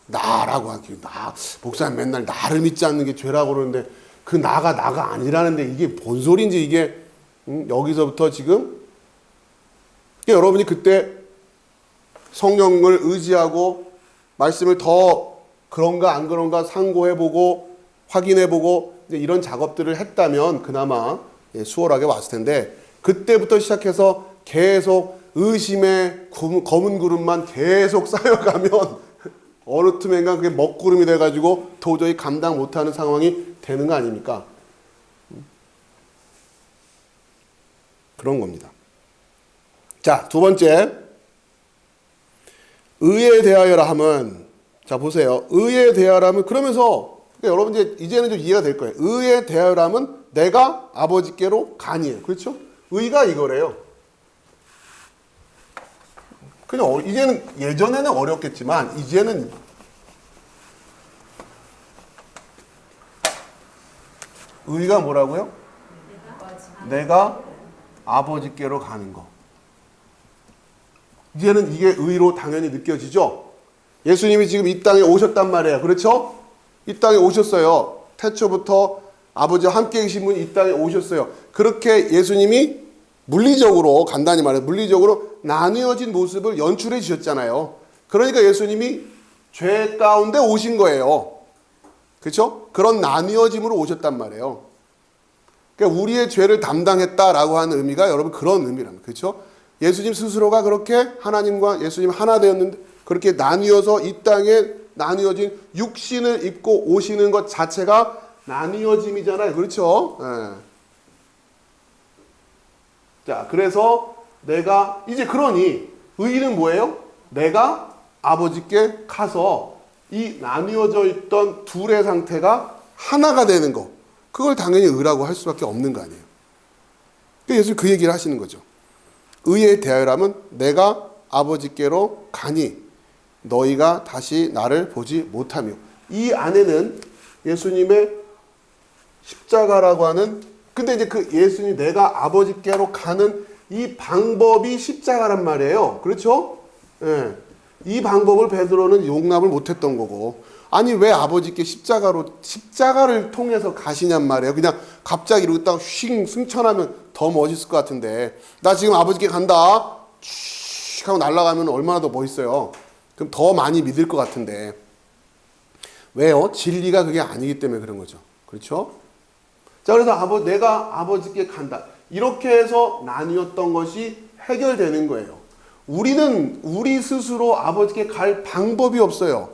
나라고 하기, 목사님 맨날 나를 믿지 않는 게 죄라고 그러는데 그 나가 아니라는데 이게 뭔 소리인지 이게 여기서부터 지금 여러분이 그때 성령을 의지하고 말씀을 더 그런가 안 그런가 상고해보고 확인해보고 이런 작업들을 했다면 그나마 수월하게 왔을 텐데 그때부터 시작해서 계속 의심의 검은 구름만 계속 쌓여가면 어느 틈엔가 그게 먹구름이 돼가지고 도저히 감당 못하는 상황이 되는 거 아닙니까? 그런 겁니다. 자, 두 번째. 의에 대하여라 함은, 자, 보세요. 의에 대하여라 함은, 그러면서, 그러니까 여러분 이제는 좀 이해가 될 거예요. 의에 대하여라 함은 내가 아버지께로 가니에요. 그렇죠? 의가 이거래요. 그냥 이제는 예전에는 어렵겠지만 이제는 의가 뭐라고요? 내가 아버지께로 가는 거. 이제는 이게 의로 당연히 느껴지죠. 예수님이 지금 이 땅에 오셨단 말이에요. 그렇죠? 이 땅에 오셨어요. 태초부터 아버지와 함께 계신 분이 이 땅에 오셨어요. 그렇게 예수님이 물리적으로 간단히 말해서 물리적으로 나뉘어진 모습을 연출해 주셨잖아요. 그러니까 예수님이 죄 가운데 오신 거예요. 그렇죠? 그런 나뉘어짐으로 오셨단 말이에요. 그러니까 우리의 죄를 담당했다라고 하는 의미가 여러분 그런 의미랍니다. 그렇죠? 예수님 스스로가 그렇게 하나님과 예수님 하나 되었는데 그렇게 나뉘어서 이 땅에 나뉘어진 육신을 입고 오시는 것 자체가 나뉘어짐이잖아요. 그렇죠? 네. 자, 그래서 내가 이제 그러니 의는 뭐예요? 내가 아버지께 가서 이 나뉘어져 있던 둘의 상태가 하나가 되는 거. 그걸 당연히 의라고 할 수밖에 없는 거 아니에요. 예수님 그 얘기를 하시는 거죠. 의에 대하여라면 내가 아버지께로 가니 너희가 다시 나를 보지 못하며, 이 안에는 예수님의 십자가라고 하는, 근데 이제 그 예수님 내가 아버지께로 가는 이 방법이 십자가란 말이에요. 그렇죠? 예. 이 방법을 베드로는 용납을 못했던 거고, 아니 왜 아버지께 십자가를 통해서 가시냔 말이에요. 그냥 갑자기 이러고 딱 휙 승천하면 더 멋있을 것 같은데, 나 지금 아버지께 간다 슉 하고 날아가면 얼마나 더 멋있어요. 그럼 더 많이 믿을 것 같은데, 왜요? 진리가 그게 아니기 때문에 그런 거죠. 그렇죠? 자, 그래서 내가 아버지께 간다, 이렇게 해서 나뉘었던 것이 해결되는 거예요. 우리 스스로 아버지께 갈 방법이 없어요.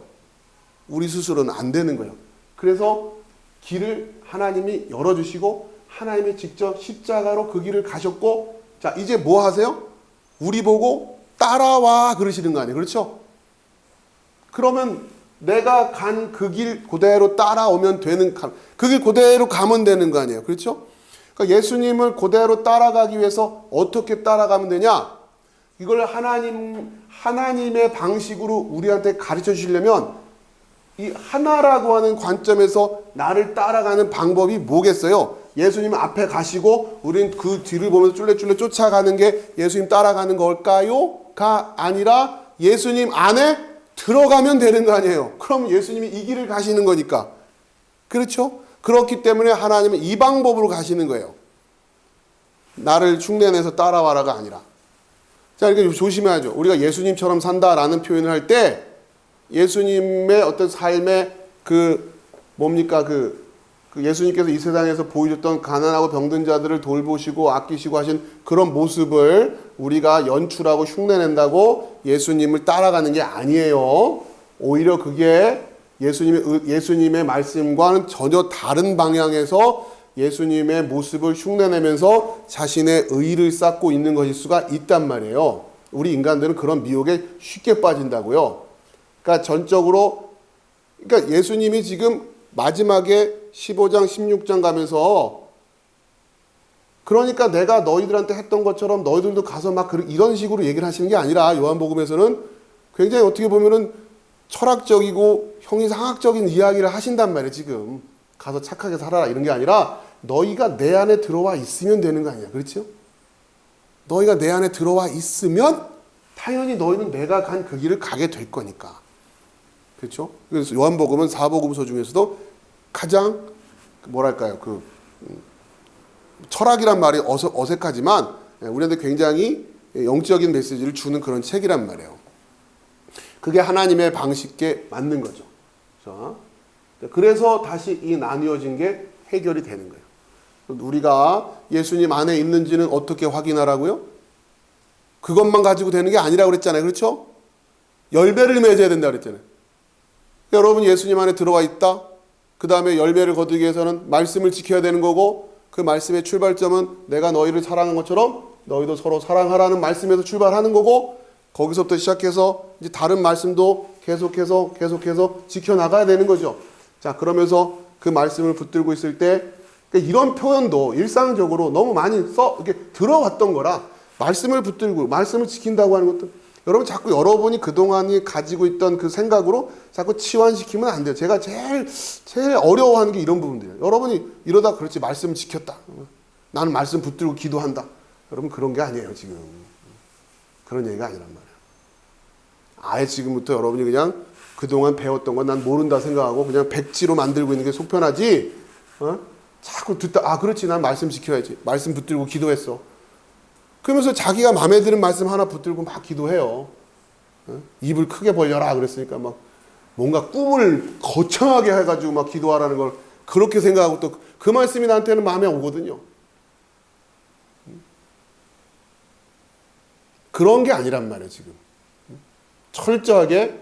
우리 스스로는 안 되는 거예요. 그래서 길을 하나님이 열어주시고 하나님이 직접 십자가로 그 길을 가셨고, 자 이제 뭐 하세요? 우리 보고 따라와 그러시는 거 아니에요. 그렇죠? 그러면 내가 간 그 길 그대로 따라오면 되는, 그 길 그대로 가면 되는 거 아니에요. 그렇죠? 그러니까 예수님을 그대로 따라가기 위해서 어떻게 따라가면 되냐? 이걸 하나님의 방식으로 우리한테 가르쳐 주시려면 이 하나라고 하는 관점에서 나를 따라가는 방법이 뭐겠어요? 예수님 앞에 가시고 우린 그 뒤를 보면서 쫄래쫄래 쫓아가는 게 예수님 따라가는 걸까요? 가 아니라 예수님 안에 들어가면 되는 거 아니에요. 그럼 예수님이 이 길을 가시는 거니까. 그렇죠? 그렇기 때문에 하나님은 이 방법으로 가시는 거예요. 나를 흉내내서 따라와라가 아니라. 자, 이렇게 조심해야죠. 우리가 예수님처럼 산다라는 표현을 할 때 예수님의 어떤 삶의 그 예수님께서 이 세상에서 보여줬던 가난하고 병든 자들을 돌보시고 아끼시고 하신 그런 모습을 우리가 연출하고 흉내낸다고 예수님을 따라가는 게 아니에요. 오히려 그게 예수님의 말씀과는 전혀 다른 방향에서 예수님의 모습을 흉내내면서 자신의 의의를 쌓고 있는 것일 수가 있단 말이에요. 우리 인간들은 그런 미혹에 쉽게 빠진다고요. 그러니까 전적으로, 그러니까 예수님이 지금 마지막에 15장 16장 가면서, 그러니까 내가 너희들한테 했던 것처럼 너희들도 가서 막 이런 식으로 얘기를 하시는 게 아니라, 요한복음에서는 굉장히 어떻게 보면은 철학적이고 형이상학적인 이야기를 하신단 말이에요. 지금 가서 착하게 살아라 이런 게 아니라 너희가 내 안에 들어와 있으면 되는 거 아니야. 그렇죠? 너희가 내 안에 들어와 있으면 당연히 너희는 내가 간 그 길을 가게 될 거니까. 그렇죠? 그래서 요한복음은 사복음서 중에서도 가장 뭐랄까요, 철학이란 말이 어색하지만 우리한테 굉장히 영적인 메시지를 주는 그런 책이란 말이에요. 그게 하나님의 방식에 맞는 거죠. 자, 그래서 다시 이 나뉘어진 게 해결이 되는 거예요. 우리가 예수님 안에 있는지는 어떻게 확인하라고요? 그것만 가지고 되는 게 아니라고 그랬잖아요. 그렇죠? 열매를 맺어야 된다고 그랬잖아요. 여러분 예수님 안에 들어와 있다. 그 다음에 열매를 거두기 위해서는 말씀을 지켜야 되는 거고, 그 말씀의 출발점은 내가 너희를 사랑한 것처럼 너희도 서로 사랑하라는 말씀에서 출발하는 거고, 거기서부터 시작해서 이제 다른 말씀도 계속해서 지켜나가야 되는 거죠. 자, 그러면서 그 말씀을 붙들고 있을 때 이런 표현도 일상적으로 너무 많이 이렇게 들어왔던 거라, 말씀을 붙들고 말씀을 지킨다고 하는 것도 여러분 자꾸 여러분이 그동안이 가지고 있던 그 생각으로 자꾸 치환시키면 안 돼요. 제가 제일 어려워하는 게 이런 부분들이에요. 여러분이 이러다 그렇지 말씀을 지켰다, 나는 말씀 붙들고 기도한다. 여러분 그런 게 아니에요. 지금 그런 얘기가 아니란 말이에요. 아예 지금부터 여러분이 그냥 그동안 배웠던 건 난 모른다 생각하고 그냥 백지로 만들고 있는 게 속편하지, 자꾸 듣다 그렇지 난 말씀 지켜야지, 말씀 붙들고 기도했어, 그러면서 자기가 마음에 드는 말씀 하나 붙들고 막 기도해요. 입을 크게 벌려라 그랬으니까 막 뭔가 꿈을 거창하게 해가지고 막 기도하라는 걸 그렇게 생각하고 또 그 말씀이 나한테는 마음에 오거든요. 그런 게 아니란 말이에요. 지금 철저하게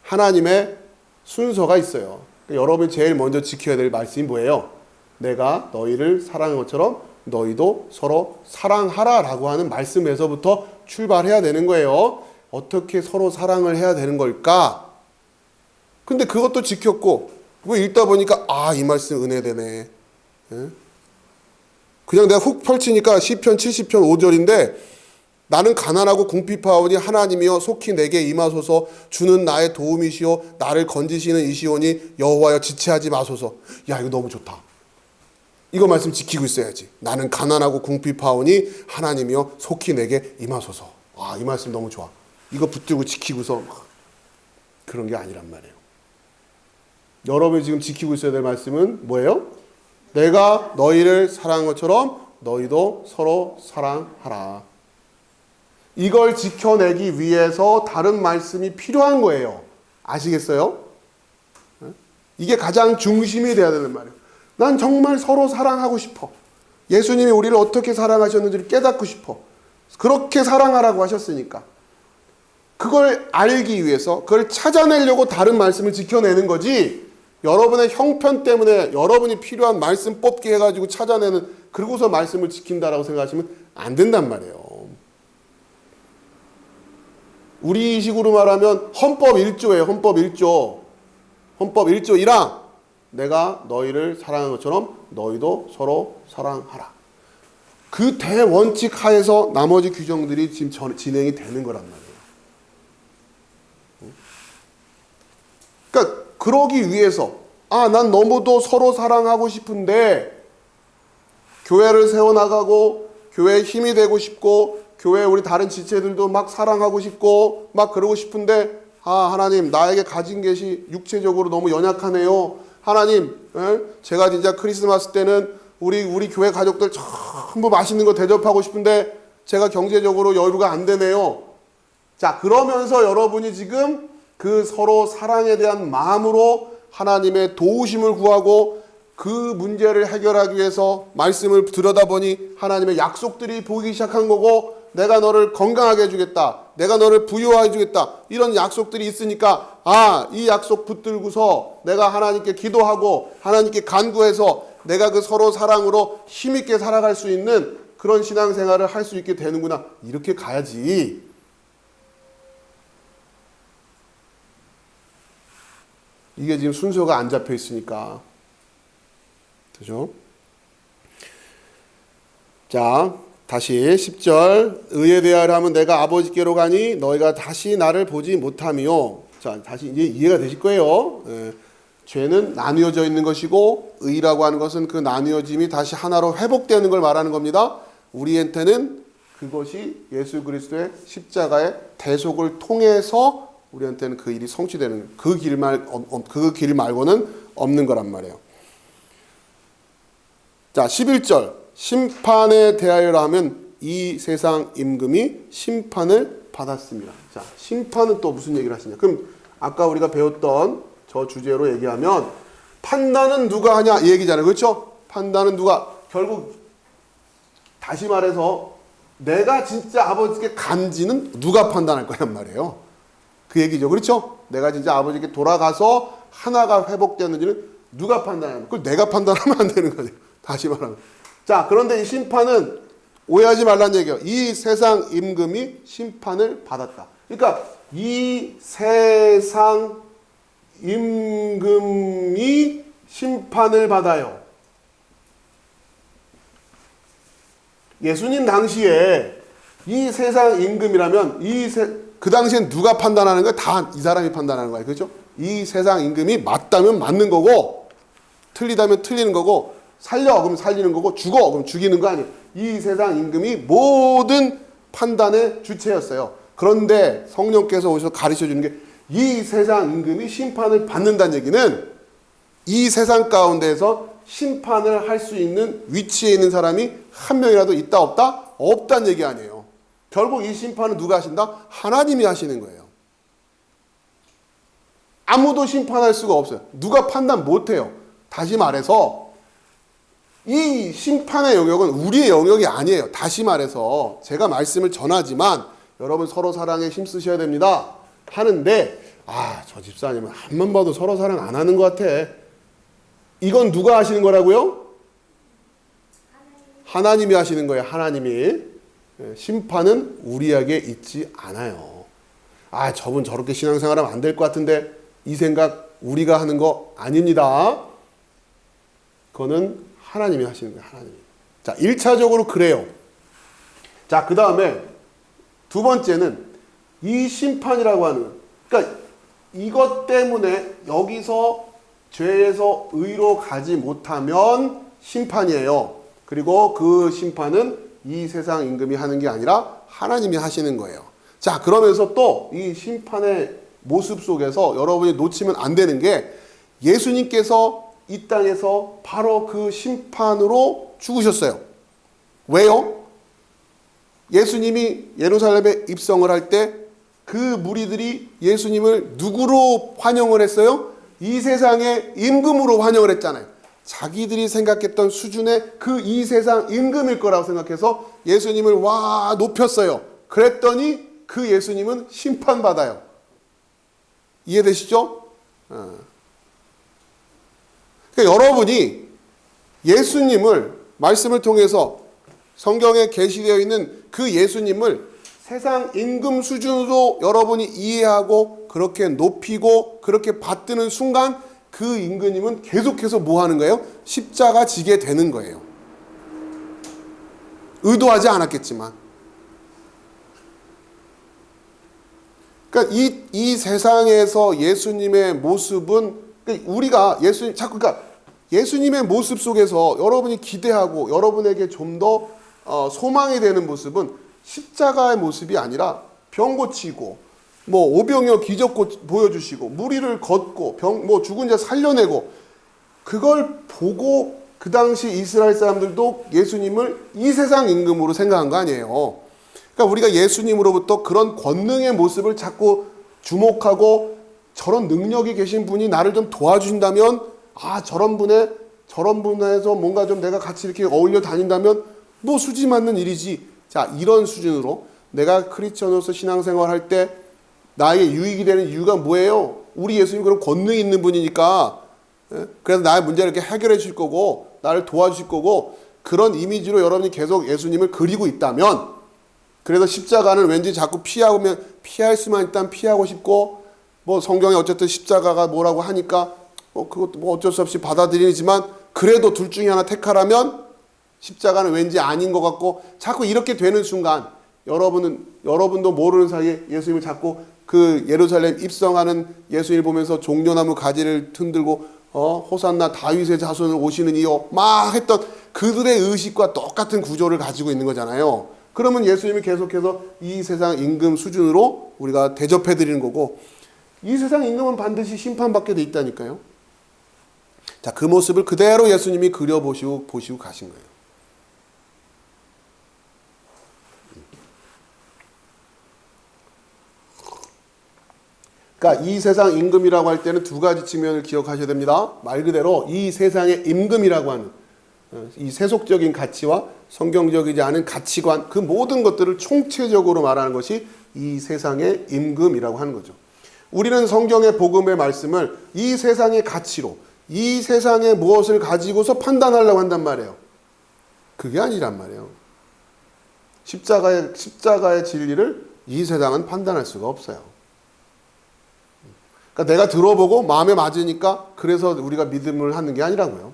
하나님의 순서가 있어요. 그러니까 여러분이 제일 먼저 지켜야 될 말씀이 뭐예요? 내가 너희를 사랑한 것처럼 너희도 서로 사랑하라라고 하는 말씀에서부터 출발해야 되는 거예요. 어떻게 서로 사랑을 해야 되는 걸까? 근데 그것도 지켰고, 그거 읽다 보니까 이 말씀 은혜되네. 예? 그냥 내가 훅 펼치니까 시편 70편 5절인데 나는 가난하고 궁핍하오니 하나님이여 속히 내게 임하소서. 주는 나의 도움이시오 나를 건지시는 이시오니 여호와여 지체하지 마소서. 야, 이거 너무 좋다. 이거 말씀 지키고 있어야지. 나는 가난하고 궁핍하오니 하나님이여 속히 내게 임하소서. 아, 이 말씀 너무 좋아. 이거 붙들고 지키고서 그런 게 아니란 말이에요. 여러분이 지금 지키고 있어야 될 말씀은 뭐예요? 내가 너희를 사랑한 것처럼 너희도 서로 사랑하라. 이걸 지켜내기 위해서 다른 말씀이 필요한 거예요. 아시겠어요? 이게 가장 중심이 돼야 되는 말이에요. 난 정말 서로 사랑하고 싶어. 예수님이 우리를 어떻게 사랑하셨는지를 깨닫고 싶어. 그렇게 사랑하라고 하셨으니까. 그걸 알기 위해서, 그걸 찾아내려고 다른 말씀을 지켜내는 거지, 여러분의 형편 때문에 여러분이 필요한 말씀 뽑기 해가지고 찾아내는, 그러고서 말씀을 지킨다라고 생각하시면 안 된단 말이에요. 우리 식으로 말하면 헌법 1조예요. 헌법 1조. 헌법 1조 1항. 내가 너희를 사랑한 것처럼 너희도 서로 사랑하라. 그 대원칙 하에서 나머지 규정들이 지금 진행이 되는 거란 말이에요. 그러니까 그러기 위해서, 난 너무도 서로 사랑하고 싶은데 교회를 세워나가고 교회에 힘이 되고 싶고 교회 우리 다른 지체들도 막 사랑하고 싶고 막 그러고 싶은데, 하나님 나에게 가진 것이 육체적으로 너무 연약하네요. 하나님, 제가 진짜 크리스마스 때는 우리 교회 가족들 전부 맛있는 거 대접하고 싶은데 제가 경제적으로 여유가 안 되네요. 자, 그러면서 여러분이 지금 그 서로 사랑에 대한 마음으로 하나님의 도우심을 구하고 그 문제를 해결하기 위해서 말씀을 들여다보니 하나님의 약속들이 보이기 시작한 거고, 내가 너를 건강하게 해주겠다, 내가 너를 부유하게 해주겠다, 이런 약속들이 있으니까 이 약속 붙들고서 내가 하나님께 기도하고 하나님께 간구해서 내가 그 서로 사랑으로 힘있게 살아갈 수 있는 그런 신앙생활을 할 수 있게 되는구나, 이렇게 가야지. 이게 지금 순서가 안 잡혀 있으니까. 그죠? 자, 다시 10절. 의에 대하여 하면 내가 아버지께로 가니 너희가 다시 나를 보지 못하며. 자, 다시 이제 이해가 되실 거예요. 죄는 나뉘어져 있는 것이고 의라고 하는 것은 그 나뉘어짐이 다시 하나로 회복되는 걸 말하는 겁니다. 우리한테는 그것이 예수 그리스도의 십자가의 대속을 통해서 우리한테는 그 일이 성취되는, 그 길 말고는 없는 거란 말이에요. 자, 11절. 심판에 대하여라 하면 이 세상 임금이 심판을 받았습니다. 자, 심판은 또 무슨 얘기를 하시냐? 그럼 아까 우리가 배웠던 저 주제로 얘기하면 판단은 누가 하냐 이 얘기잖아요. 그렇죠? 판단은 누가, 결국 다시 말해서 내가 진짜 아버지께 간지는 누가 판단할 거란 말이에요. 그 얘기죠. 그렇죠? 내가 진짜 아버지께 돌아가서 하나가 회복되는지는 누가 판단하는 거야? 그걸 내가 판단하면 안 되는 거죠. 다시 말하면. 자, 그런데 이 심판은 오해하지 말라는 얘기예요. 이 세상 임금이 심판을 받았다. 그러니까 이 세상 임금이 심판을 받아요. 예수님 당시에 이 세상 임금이라면 그 당시엔 누가 판단하는 거야? 다 이 사람이 판단하는 거야. 그렇죠? 이 세상 임금이 맞다면 맞는 거고 틀리다면 틀리는 거고, 살려 그럼 살리는 거고 죽어 그럼 죽이는 거 아니에요. 이 세상 임금이 모든 판단의 주체였어요. 그런데 성령께서 오셔서 가르쳐 주는 게, 이 세상 임금이 심판을 받는다는 얘기는 이 세상 가운데에서 심판을 할 수 있는 위치에 있는 사람이 한 명이라도 있다 없다? 없다는 얘기 아니에요. 결국 이 심판은 누가 하신다? 하나님이 하시는 거예요. 아무도 심판할 수가 없어요. 누가 판단 못해요. 다시 말해서 이 심판의 영역은 우리의 영역이 아니에요. 다시 말해서 제가 말씀을 전하지만 여러분 서로 사랑에 힘쓰셔야 됩니다 하는데, 저 집사님은 한번 봐도 서로 사랑 안 하는 것 같아. 이건 누가 하시는 거라고요? 하나님이 하시는 거예요. 하나님이. 심판은 우리에게 있지 않아요. 저분 저렇게 신앙생활하면 안 될 것 같은데, 이 생각 우리가 하는 거 아닙니다. 그거는 하나님이 하시는 거예요. 하나님이. 자, 1차적으로 그래요. 자, 그 다음에 두 번째는 이 심판이라고 하는, 그러니까 이것 때문에 여기서 죄에서 의로 가지 못하면 심판이에요. 그리고 그 심판은 이 세상 임금이 하는 게 아니라 하나님이 하시는 거예요. 자, 그러면서 또 이 심판의 모습 속에서 여러분이 놓치면 안 되는 게 예수님께서 이 땅에서 바로 그 심판으로 죽으셨어요. 왜요? 예수님이 예루살렘에 입성을 할 때 그 무리들이 예수님을 누구로 환영을 했어요? 이 세상의 임금으로 환영을 했잖아요. 자기들이 생각했던 수준의 그 이 세상 임금일 거라고 생각해서 예수님을 와 높였어요. 그랬더니 그 예수님은 심판받아요. 이해되시죠? 그러니까 여러분이 예수님을 말씀을 통해서 성경에 게시되어 있는 그 예수님을 세상 임금 수준으로 여러분이 이해하고 그렇게 높이고 그렇게 받드는 순간 그 임금님은 계속해서 뭐 하는 거예요? 십자가 지게 되는 거예요. 의도하지 않았겠지만. 그러니까 이 세상에서 예수님의 모습은 우리가 그러니까 예수님의 모습 속에서 여러분이 기대하고 여러분에게 좀 더 소망이 되는 모습은 십자가의 모습이 아니라 병 고치고 뭐 오병이어 기적 보여주시고 무리를 걷고 죽은 자 살려내고 그걸 보고 그 당시 이스라엘 사람들도 예수님을 이 세상 임금으로 생각한 거 아니에요. 그러니까 우리가 예수님으로부터 그런 권능의 모습을 자꾸 주목하고 저런 능력이 계신 분이 나를 좀 도와주신다면 저런 분에서 뭔가 좀 내가 같이 이렇게 어울려 다닌다면 뭐 수지 맞는 일이지. 자, 이런 수준으로 내가 크리스천으로서 신앙생활 할 때 나에게 유익이 되는 이유가 뭐예요? 우리 예수님 그런 권능이 있는 분이니까 그래서 나의 문제를 이렇게 해결해 주실 거고 나를 도와주실 거고 그런 이미지로 여러분이 계속 예수님을 그리고 있다면 그래서 십자가는 왠지 자꾸 피할 수만 있다면 피하고 싶고 뭐 성경에 어쨌든 십자가가 뭐라고 하니까 그것도 뭐 어쩔 수 없이 받아들이지만 그래도 둘 중에 하나 택하라면 십자가는 왠지 아닌 것 같고 자꾸 이렇게 되는 순간 여러분도 모르는 사이에 예수님을 자꾸 그 예루살렘 입성하는 예수님을 보면서 종려나무 가지를 흔들고 호산나 다윗의 자손을 오시는 이요 막 했던 그들의 의식과 똑같은 구조를 가지고 있는 거잖아요. 그러면 예수님이 계속해서 이 세상 임금 수준으로 우리가 대접해 드리는 거고 이 세상 임금은 반드시 심판받게 돼 있다니까요. 자, 그 모습을 그대로 예수님이 그려보시고 가신 거예요. 그러니까 이 세상 임금이라고 할 때는 두 가지 측면을 기억하셔야 됩니다. 말 그대로 이 세상의 임금이라고 하는 이 세속적인 가치와 성경적이지 않은 가치관 그 모든 것들을 총체적으로 말하는 것이 이 세상의 임금이라고 하는 거죠. 우리는 성경의 복음의 말씀을 이 세상의 가치로 이 세상의 무엇을 가지고서 판단하려고 한단 말이에요. 그게 아니란 말이에요. 십자가의 진리를 이 세상은 판단할 수가 없어요. 그러니까 내가 들어보고 마음에 맞으니까 그래서 우리가 믿음을 하는 게 아니라고요.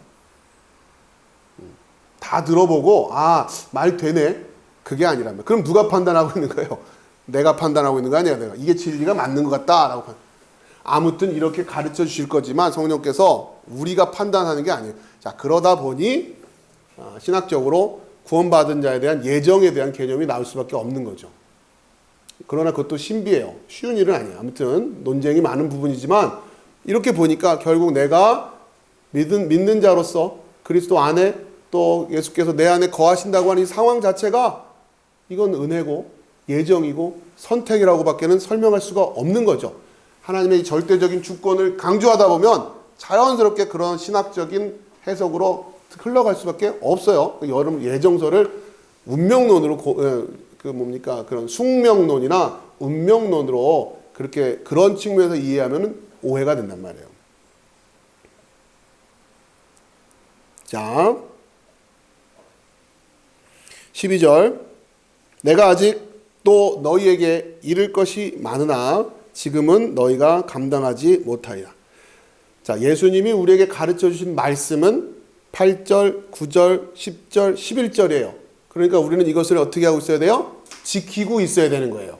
다 들어보고 말 되네. 그게 아니라면 그럼 누가 판단하고 있는 거예요? 내가 판단하고 있는 거 아니야. 내가 이게 진리가 맞는 것 같다라고. 아무튼 이렇게 가르쳐 주실 거지만 성령께서 우리가 판단하는 게 아니에요. 자, 그러다 보니 신학적으로 구원받은 자에 대한 예정에 대한 개념이 나올 수밖에 없는 거죠. 그러나 그것도 신비해요. 쉬운 일은 아니에요. 아무튼 논쟁이 많은 부분이지만 이렇게 보니까 결국 내가 믿는 자로서 그리스도 안에 또 예수께서 내 안에 거하신다고 하는 이 상황 자체가 이건 은혜고 예정이고 선택이라고 밖에는 설명할 수가 없는 거죠. 하나님의 절대적인 주권을 강조하다 보면 자연스럽게 그런 신학적인 해석으로 흘러갈 수밖에 없어요. 여러분 예정설을 운명론으로 그런 숙명론이나 운명론으로 그런 측면에서 이해하면 오해가 된단 말이에요. 자, 12절. 내가 아직 또 너희에게 이를 것이 많으나 지금은 너희가 감당하지 못하리라. 자, 예수님이 우리에게 가르쳐 주신 말씀은 8절, 9절, 10절, 11절이에요. 그러니까 우리는 이것을 어떻게 하고 있어야 돼요? 지키고 있어야 되는 거예요.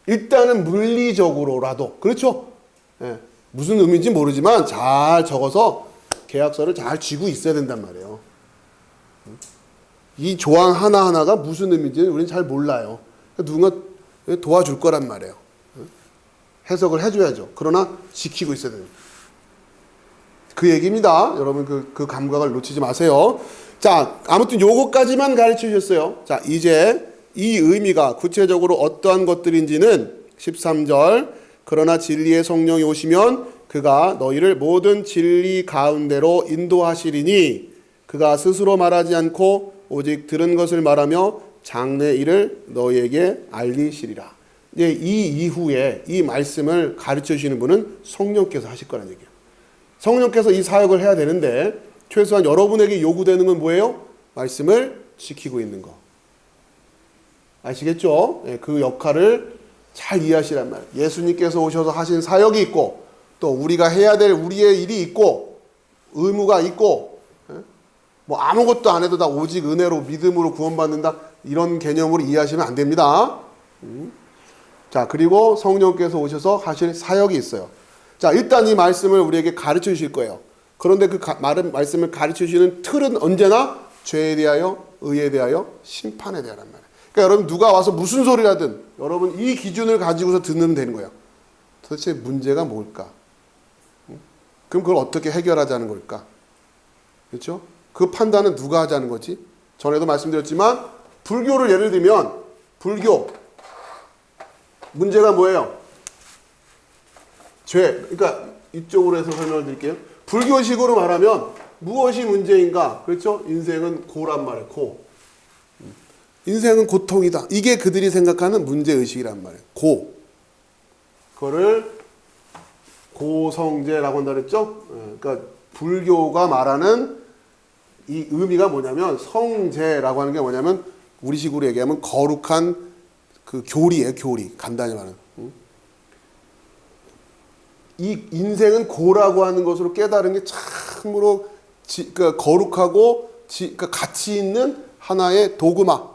일단은 물리적으로라도. 그렇죠? 예, 무슨 의미인지 모르지만 잘 적어서 계약서를 잘 쥐고 있어야 된단 말이에요. 이 조항 하나하나가 무슨 의미인지 우리는 잘 몰라요. 누군가 도와줄 거란 말이에요. 해석을 해줘야죠. 그러나 지키고 있어야 됩니다. 그 얘기입니다. 여러분 그 감각을 놓치지 마세요. 자, 아무튼 요거까지만 가르쳐 주셨어요. 자, 이제 이 의미가 구체적으로 어떠한 것들인지는 13절, 그러나 진리의 성령이 오시면 그가 너희를 모든 진리 가운데로 인도하시리니 그가 스스로 말하지 않고 오직 들은 것을 말하며 장래 일을 너희에게 알리시리라. 이제 이 이후에 이 말씀을 가르쳐 주시는 분은 성령께서 하실 거라는 얘기예요. 성령께서 이 사역을 해야 되는데 최소한 여러분에게 요구되는 건 뭐예요? 말씀을 지키고 있는 거. 아시겠죠? 예, 그 역할을 잘 이해하시란 말이에요. 예수님께서 오셔서 하신 사역이 있고 또 우리가 해야 될 우리의 일이 있고 의무가 있고 뭐 아무것도 안 해도 다 오직 은혜로 믿음으로 구원받는다 이런 개념으로 이해하시면 안 됩니다. 자, 그리고 성령께서 오셔서 하실 사역이 있어요. 자, 일단 이 말씀을 우리에게 가르쳐 주실 거예요. 그런데 그 말씀을 가르쳐 주시는 틀은 언제나 죄에 대하여, 의에 대하여, 심판에 대하란 말이에요. 그러니까 여러분 누가 와서 무슨 소리를 하든 여러분 이 기준을 가지고서 듣는 되는 거예요. 도대체 문제가 뭘까? 그럼 그걸 어떻게 해결하자는 걸까? 그렇죠? 그 판단은 누가 하자는 거지? 전에도 말씀드렸지만 불교를 예를 들면 불교 문제가 뭐예요? 죄. 그러니까 이쪽으로 해서 설명을 드릴게요. 불교식으로 말하면 무엇이 문제인가? 그렇죠? 인생은 고란 말이에요. 고. 인생은 고통이다. 이게 그들이 생각하는 문제의식이란 말이에요. 고. 그거를 고성제라고 한다 그랬죠? 그러니까 불교가 말하는 이 의미가 뭐냐면 성제라고 하는 게 뭐냐면 우리식으로 얘기하면 거룩한 그 교리예요. 교리. 간단히 말하면. 이 인생은 고라고 하는 것으로 깨달은 게 참으로 그러니까 거룩하고 그러니까 가치 있는 하나의 도구마,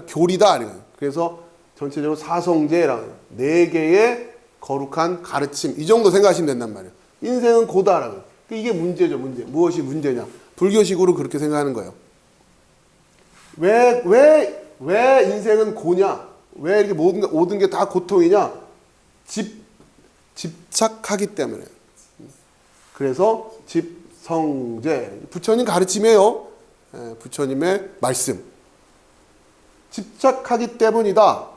교리다. 그래서 전체적으로 사성제라고 해요. 4개의 거룩한 가르침. 이 정도 생각하시면 된단 말이에요. 인생은 고다라고. 이게 문제죠. 문제. 무엇이 문제냐. 불교식으로 그렇게 생각하는 거예요. 왜 인생은 고냐? 왜 이렇게 모든 게 다 고통이냐? 집착하기 때문에. 그래서 집성제. 부처님 가르침이에요. 부처님의 말씀. 집착하기 때문이다.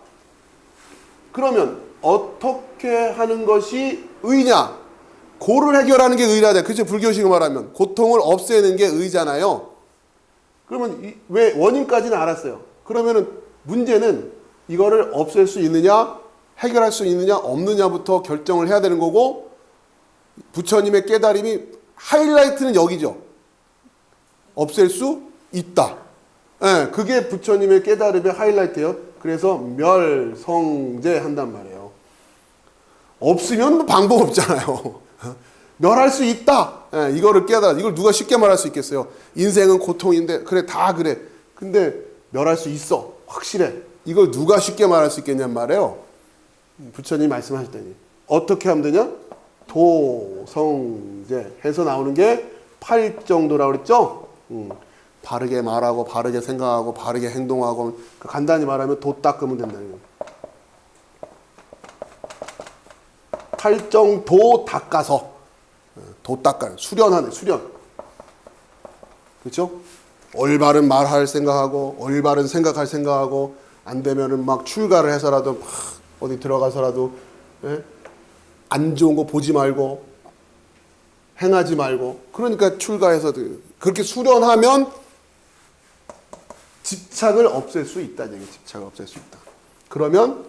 그러면 어떻게 하는 것이 의냐? 고를 해결하는 게 의라다. 그렇죠? 불교식으로 말하면 고통을 없애는 게 의잖아요. 그러면 왜 원인까지는 알았어요. 그러면은 문제는 이거를 없앨 수 있느냐, 해결할 수 있느냐, 없느냐부터 결정을 해야 되는 거고, 부처님의 깨달음이 하이라이트는 여기죠. 없앨 수 있다. 네, 그게 부처님의 깨달음의 하이라이트예요. 그래서 멸성제 한단 말이에요. 없으면 방법 없잖아요. 멸할 수 있다. 네, 이거를 깨달아. 이걸 누가 쉽게 말할 수 있겠어요? 인생은 고통인데 그래 다 그래. 근데 멸할 수 있어. 확실해. 이걸 누가 쉽게 말할 수 있겠냔 말이에요. 부처님이 말씀하셨더니 어떻게 하면 되냐? 도성제 해서 나오는 게 8정도라고 그랬죠? 바르게 말하고 바르게 생각하고 바르게 행동하고 간단히 말하면 도 닦으면 된다는 거예요. 8정 도 닦아서 도 닦아요. 수련하네. 수련. 그렇죠? 올바른 말할 생각하고 올바른 생각할 생각하고 안 되면은 막 출가를 해서라도 막 어디 들어가서라도 안 좋은 거 보지 말고 행하지 말고 그러니까 출가해서 그렇게 수련하면 집착을 없앨 수 있다는 얘기예요. 집착을 없앨 수 있다. 그러면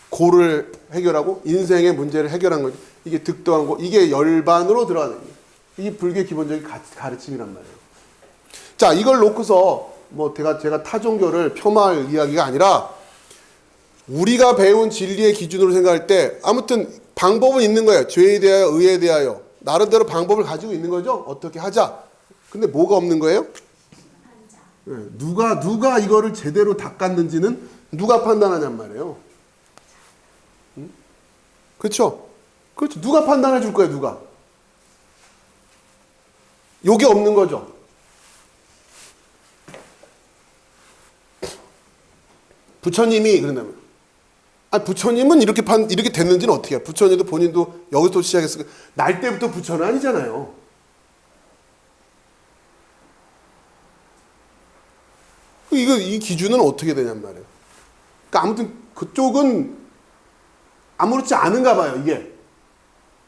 고를 해결하고 인생의 문제를 해결한 거죠. 이게 득도한 거, 이게 열반으로 들어가는 거예요. 이게 불교의 기본적인 가르침이란 말이에요. 자, 이걸 놓고서 뭐 제가 타종교를 폄하할 이야기가 아니라 우리가 배운 진리의 기준으로 생각할 때 아무튼 방법은 있는 거예요. 죄에 대하여, 의에 대하여 나름대로 방법을 가지고 있는 거죠. 어떻게 하자. 근데 뭐가 없는 거예요? 네, 누가 이거를 제대로 닦았는지는 누가 판단하냔 말이에요. 응? 그렇죠? 그렇죠. 누가 판단해 줄 거예요, 누가? 요게 없는 거죠. 부처님이 그런다면, 부처님은 이렇게 됐는지는 어떻게 해요? 부처님도 본인도 여기서 시작했으니까 날 때부터 부처는 아니잖아요. 이 기준은 어떻게 되냔 말이에요. 그러니까 아무튼 그쪽은 아무렇지 않은가 봐요, 이게.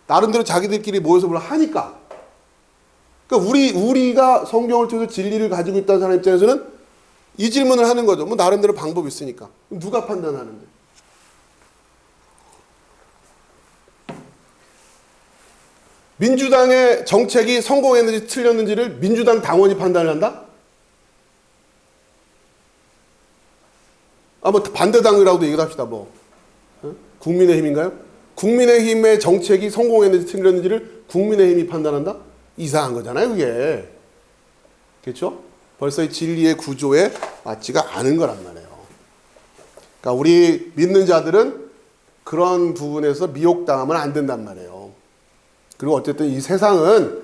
나름대로 자기들끼리 모여서 뭘 하니까. 그러니까 우리가 성경을 통해서 진리를 가지고 있다는 사람 입장에서는 이 질문을 하는 거죠. 뭐 나름대로 방법이 있으니까. 누가 판단하는데? 민주당의 정책이 성공했는지 틀렸는지를 민주당 당원이 판단을 한다? 뭐 반대당이라고도 얘기합시다. 뭐 국민의힘인가요? 국민의힘의 정책이 성공했는지 틀렸는지를 국민의힘이 판단한다? 이상한 거잖아요, 그게. 그렇죠? 벌써 이 진리의 구조에 맞지가 않은 거란 말이에요. 그러니까 우리 믿는 자들은 그런 부분에서 미혹당하면 안 된단 말이에요. 그리고 어쨌든 이 세상은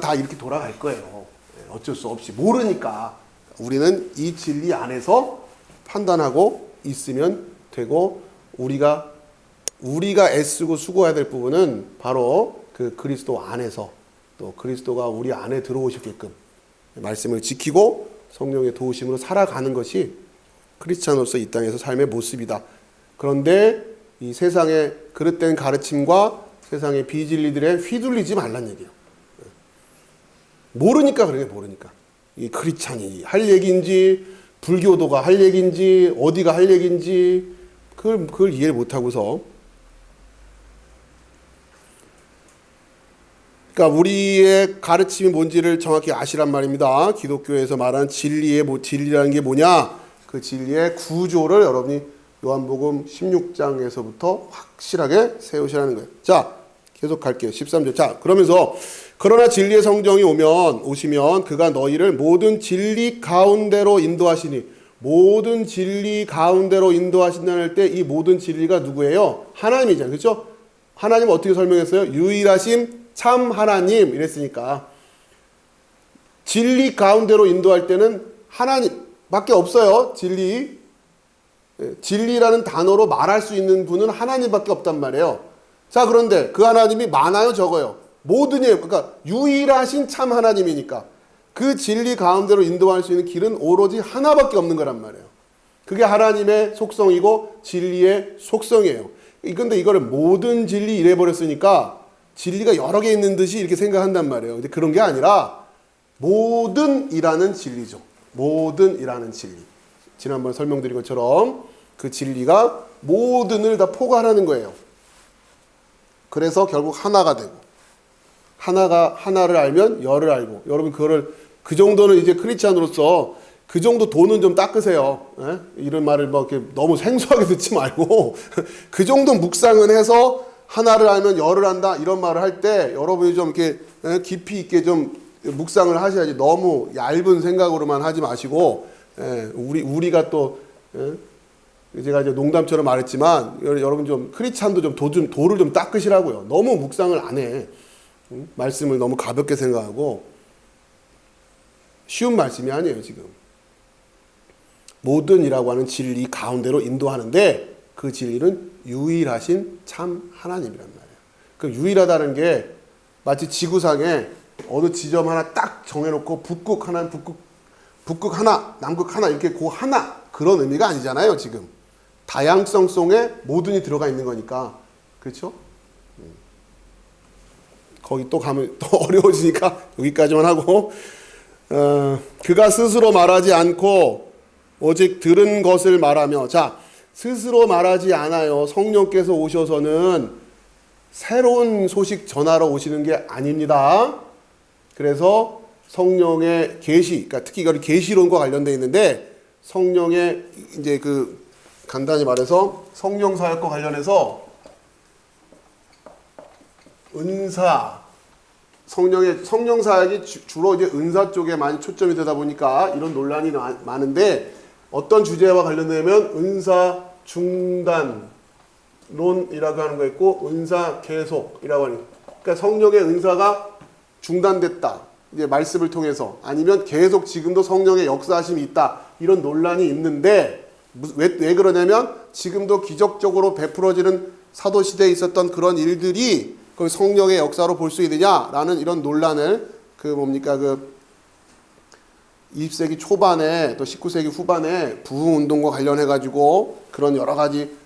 다 이렇게 돌아갈 거예요. 어쩔 수 없이 모르니까 우리는 이 진리 안에서 판단하고 있으면 되고, 우리가 애쓰고 수고해야 될 부분은 바로 그 그리스도 안에서, 또 그리스도가 우리 안에 들어오시게끔 말씀을 지키고 성령의 도우심으로 살아가는 것이 크리스찬으로서 이 땅에서 삶의 모습이다. 그런데 이 세상의 그릇된 가르침과 세상의 비진리들에 휘둘리지 말란 얘기예요. 모르니까 그런 게 모르니까. 이 크리스찬이 할 얘기인지 불교도가 할 얘기인지 어디가 할 얘기인지 그걸 이해를 못하고서, 그러니까 우리의 가르침이 뭔지를 정확히 아시란 말입니다. 기독교에서 말하는 진리라는 게 뭐냐? 그 진리의 구조를 여러분이 요한복음 16장에서부터 확실하게 세우시라는 거예요. 자, 계속 갈게요. 13절. 자, 그러면서 그러나 진리의 성령이 오시면 그가 너희를 모든 진리 가운데로 인도하시니, 모든 진리 가운데로 인도하신다는 할 때 이 모든 진리가 누구예요? 하나님이잖아요. 그렇죠? 하나님 어떻게 설명했어요? 유일하심 참 하나님 이랬으니까 진리 가운데로 인도할 때는 하나님밖에 없어요. 진리라는 단어로 말할 수 있는 분은 하나님밖에 없단 말이에요. 자, 그런데 그 하나님이 많아요, 적어요? 모든이에요. 그러니까 유일하신 참 하나님이니까 그 진리 가운데로 인도할 수 있는 길은 오로지 하나밖에 없는 거란 말이에요. 그게 하나님의 속성이고 진리의 속성이에요. 근데 이거를 모든 진리 이래버렸으니까 진리가 여러 개 있는 듯이 이렇게 생각한단 말이에요. 근데 그런 게 아니라 모든이라는 진리죠. 모든이라는 진리. 지난번 설명드린 것처럼 그 진리가 모든을 다 포괄하는 거예요. 그래서 결국 하나가 되고, 하나를 알면 열을 알고, 여러분 그 정도는 이제 크리스찬으로서 그 정도 도는 좀 닦으세요. 예? 이런 말을 뭐 이렇게 너무 생소하게 듣지 말고 그 정도 묵상은 해서 하나를 알면 열을 안다 이런 말을 할 때 여러분이 좀 이렇게 깊이 있게 좀 묵상을 하셔야지, 너무 얇은 생각으로만 하지 마시고, 우리가 또 제가 이제 농담처럼 말했지만 여러분 좀 크리스찬도 좀 도를 좀 닦으시라고요. 너무 묵상을 안 해. 말씀을 너무 가볍게 생각하고, 쉬운 말씀이 아니에요. 지금 모든이라고 하는 진리 가운데로 인도하는데 그 진리는 유일하신 참 하나님이란 말이에요. 그 유일하다는 게 마치 지구상에 어느 지점 하나 딱 정해놓고 북극 하나, 남극 하나 이렇게 그 하나 그런 의미가 아니잖아요. 지금 다양성 속에 모든이 들어가 있는 거니까. 그렇죠? 거기 또 가면 또 어려워지니까 여기까지만 하고, 그가 스스로 말하지 않고 오직 들은 것을 말하며. 자, 스스로 말하지 않아요. 성령께서 오셔서는 새로운 소식 전하러 오시는 게 아닙니다. 그래서 성령의 계시, 그러니까 특히 이거 계시론과 관련되어 있는데, 성령의 이제 간단히 말해서 성령 사역과 관련해서 은사, 성령 사역이 주로 이제 은사 쪽에 많이 초점이 되다 보니까 이런 논란이 많은데 어떤 주제와 관련되면 은사 중단론이라고 하는 거 있고 은사 계속이라고 하는 거. 그러니까 성령의 은사가 중단됐다. 이제 말씀을 통해서 아니면 계속 지금도 성령의 역사하심이 있다. 이런 논란이 있는데 왜 그러냐면 지금도 기적적으로 베풀어지는 사도 시대에 있었던 그런 일들이 그 성령의 역사로 볼 수 있느냐라는 이런 논란을 그 20세기 초반에 또 19세기 후반에 부흥 운동과 관련해 가지고 그런 여러 가지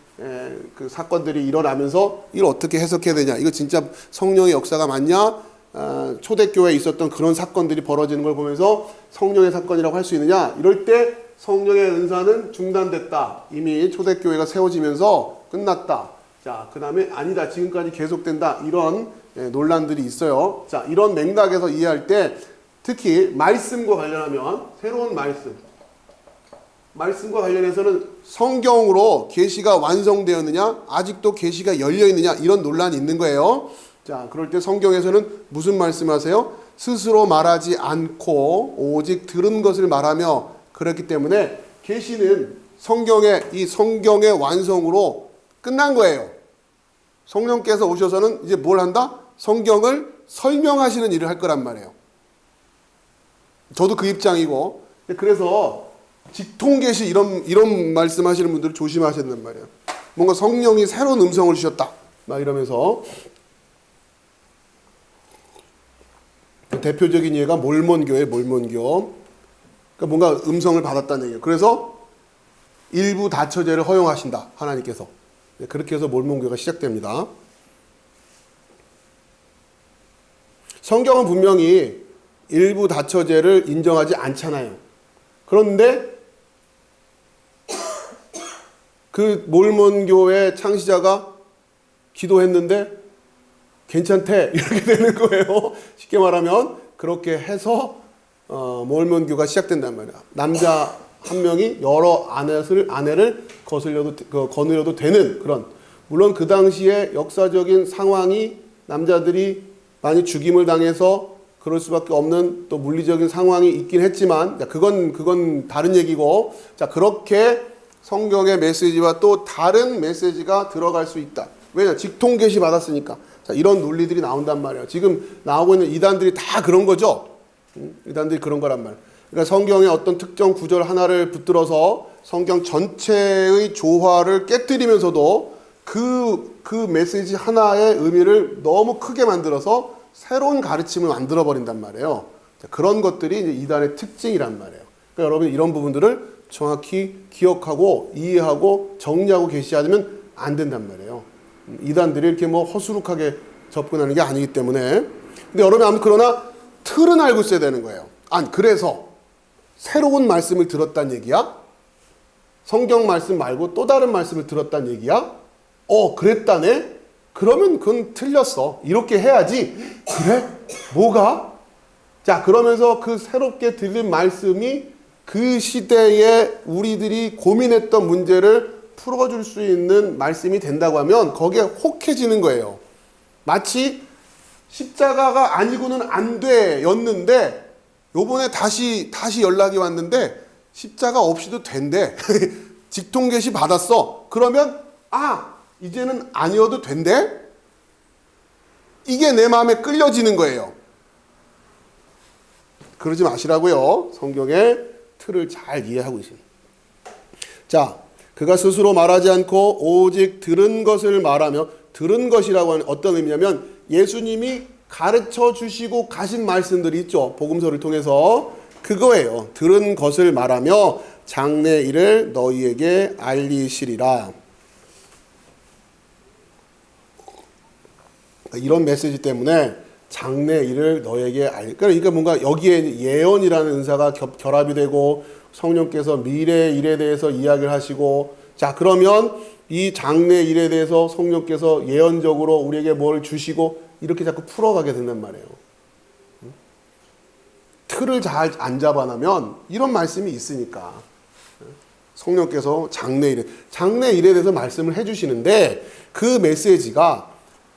그 사건들이 일어나면서 이걸 어떻게 해석해야 되냐, 이거 진짜 성령의 역사가 맞냐, 초대교회에 있었던 그런 사건들이 벌어지는 걸 보면서 성령의 사건이라고 할 수 있느냐, 이럴 때 성령의 은사는 중단됐다, 이미 초대교회가 세워지면서 끝났다. 자, 그 다음에 아니다, 지금까지 계속된다, 이런 논란들이 있어요. 자, 이런 맥락에서 이해할 때 특히 말씀과 관련하면 새로운 말씀과 관련해서는 성경으로 계시가 완성되었느냐, 아직도 계시가 열려 있느냐, 이런 논란이 있는 거예요. 자, 그럴 때 성경에서는 무슨 말씀하세요? 스스로 말하지 않고 오직 들은 것을 말하며, 그렇기 때문에 계시는 성경의 완성으로 끝난 거예요. 성령께서 오셔서는 이제 뭘 한다? 성경을 설명하시는 일을 할 거란 말이에요. 저도 그 입장이고, 그래서 직통계시 이런 말씀하시는 분들은 조심하셔야 된단 말이에요. 뭔가 성령이 새로운 음성을 주셨다 막 이러면서. 대표적인 예가 몰몬교예요. 몰몬교. 그러니까 뭔가 음성을 받았다는 얘기예요. 그래서 일부 다처제를 허용하신다, 하나님께서. 그렇게 해서 몰몬교가 시작됩니다. 성경은 분명히 일부 다처제를 인정하지 않잖아요. 그런데 그 몰몬교의 창시자가 기도했는데 괜찮대, 이렇게 되는 거예요. 쉽게 말하면 그렇게 해서 몰몬교가 시작된단 말이야. 남자 한 명이 여러 아내를 거느려도 되는 그런, 물론 그 당시에 역사적인 상황이 남자들이 많이 죽임을 당해서 그럴 수밖에 없는 또 물리적인 상황이 있긴 했지만, 그건 다른 얘기고, 자, 그렇게 성경의 메시지와 또 다른 메시지가 들어갈 수 있다. 왜냐? 직통계시 받았으니까. 자, 이런 논리들이 나온단 말이에요. 지금 나오고 있는 이단들이 다 그런 거죠. 이단들이 그런 거란 말이에요. 그러니까 성경의 어떤 특정 구절 하나를 붙들어서 성경 전체의 조화를 깨뜨리면서도 그 메시지 하나의 의미를 너무 크게 만들어서 새로운 가르침을 만들어 버린단 말이에요. 자, 그런 것들이 이제 이단의 특징이란 말이에요. 그러니까 여러분 이런 부분들을 정확히 기억하고 이해하고 정리하고 계시지 않으면 안 된단 말이에요. 이단들이 이렇게 뭐 허술하게 접근하는 게 아니기 때문에. 근데 여러분 아무튼 그러나 틀은 알고 있어야 되는 거예요. 그래서 새로운 말씀을 들었다는 얘기야? 성경 말씀 말고 또 다른 말씀을 들었다는 얘기야? 그랬다네? 그러면 그건 틀렸어. 이렇게 해야지. 그래? 뭐가? 자, 그러면서 그 새롭게 들린 말씀이 그 시대에 우리들이 고민했던 문제를 풀어줄 수 있는 말씀이 된다고 하면 거기에 혹해지는 거예요. 마치 십자가가 아니고는 안 돼 였는데 요번에 다시 연락이 왔는데 십자가 없이도 된대. 직통계시 받았어. 그러면 이제는 아니어도 된대? 이게 내 마음에 끌려지는 거예요. 그러지 마시라고요. 성경의 틀을 잘 이해하고 있습니다. 자, 그가 스스로 말하지 않고 오직 들은 것을 말하며, 들은 것이라고 하는 어떤 의미냐면 예수님이 가르쳐 주시고 가신 말씀들이 있죠. 복음서를 통해서. 그거예요. 들은 것을 말하며 장래 일을 너희에게 알리시리라. 이런 메시지 때문에 장래 일을 너에게 그러니까 뭔가 여기에 예언이라는 은사가 결합이 되고 성령께서 미래 일에 대해서 이야기를 하시고, 자, 그러면 이 장래 일에 대해서 성령께서 예언적으로 우리에게 뭘 주시고 이렇게 자꾸 풀어가게 된단 말이에요. 틀을 잘 안 잡아나면 이런 말씀이 있으니까 성령께서 장래 일에 대해서 말씀을 해주시는데 그 메시지가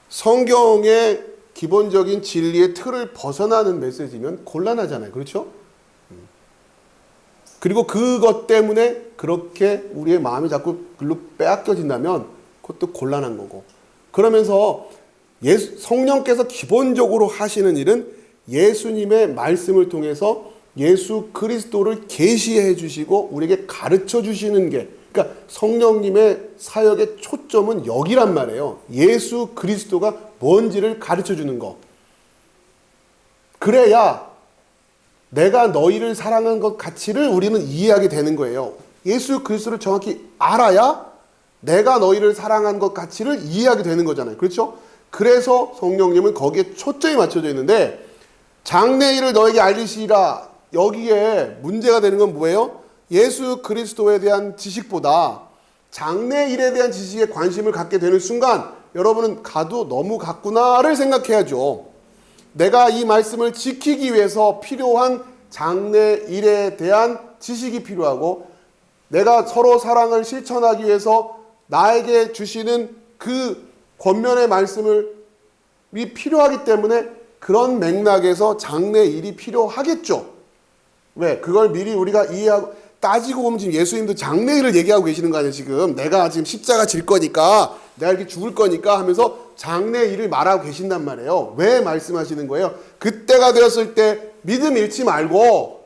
성경의 기본적인 진리의 틀을 벗어나는 메시지면 곤란하잖아요. 그렇죠? 그리고 그것 때문에 그렇게 우리의 마음이 자꾸 글로 빼앗겨진다면 그것도 곤란한 거고. 그러면서 성령께서 기본적으로 하시는 일은 예수님의 말씀을 통해서 예수 그리스도를 계시해 주시고 우리에게 가르쳐 주시는 게, 그러니까 성령님의 사역의 초점은 여기란 말이에요. 예수 그리스도가 뭔지를 가르쳐 주는 거. 그래야 내가 너희를 사랑한 것 가치를 우리는 이해하게 되는 거예요. 예수 그리스도를 정확히 알아야 내가 너희를 사랑한 것 가치를 이해하게 되는 거잖아요. 그렇죠? 그래서 성령님은 거기에 초점이 맞춰져 있는데, 장래일을 너에게 알리시리라, 여기에 문제가 되는 건 뭐예요? 예수 그리스도에 대한 지식보다 장래일에 대한 지식에 관심을 갖게 되는 순간 여러분은 가도 너무 갔구나를 생각해야죠. 내가 이 말씀을 지키기 위해서 필요한 장래일에 대한 지식이 필요하고, 내가 서로 사랑을 실천하기 위해서 나에게 주시는 그 권면의 말씀이 필요하기 때문에 그런 맥락에서 장래일이 필요하겠죠. 왜? 그걸 미리 우리가 이해하고, 따지고 보면 지금 예수님도 장래일을 얘기하고 계시는 거 아니에요. 지금 내가 지금 십자가 질 거니까, 내가 이렇게 죽을 거니까 하면서 장래일을 말하고 계신단 말이에요. 왜 말씀하시는 거예요? 그때가 되었을 때 믿음 잃지 말고,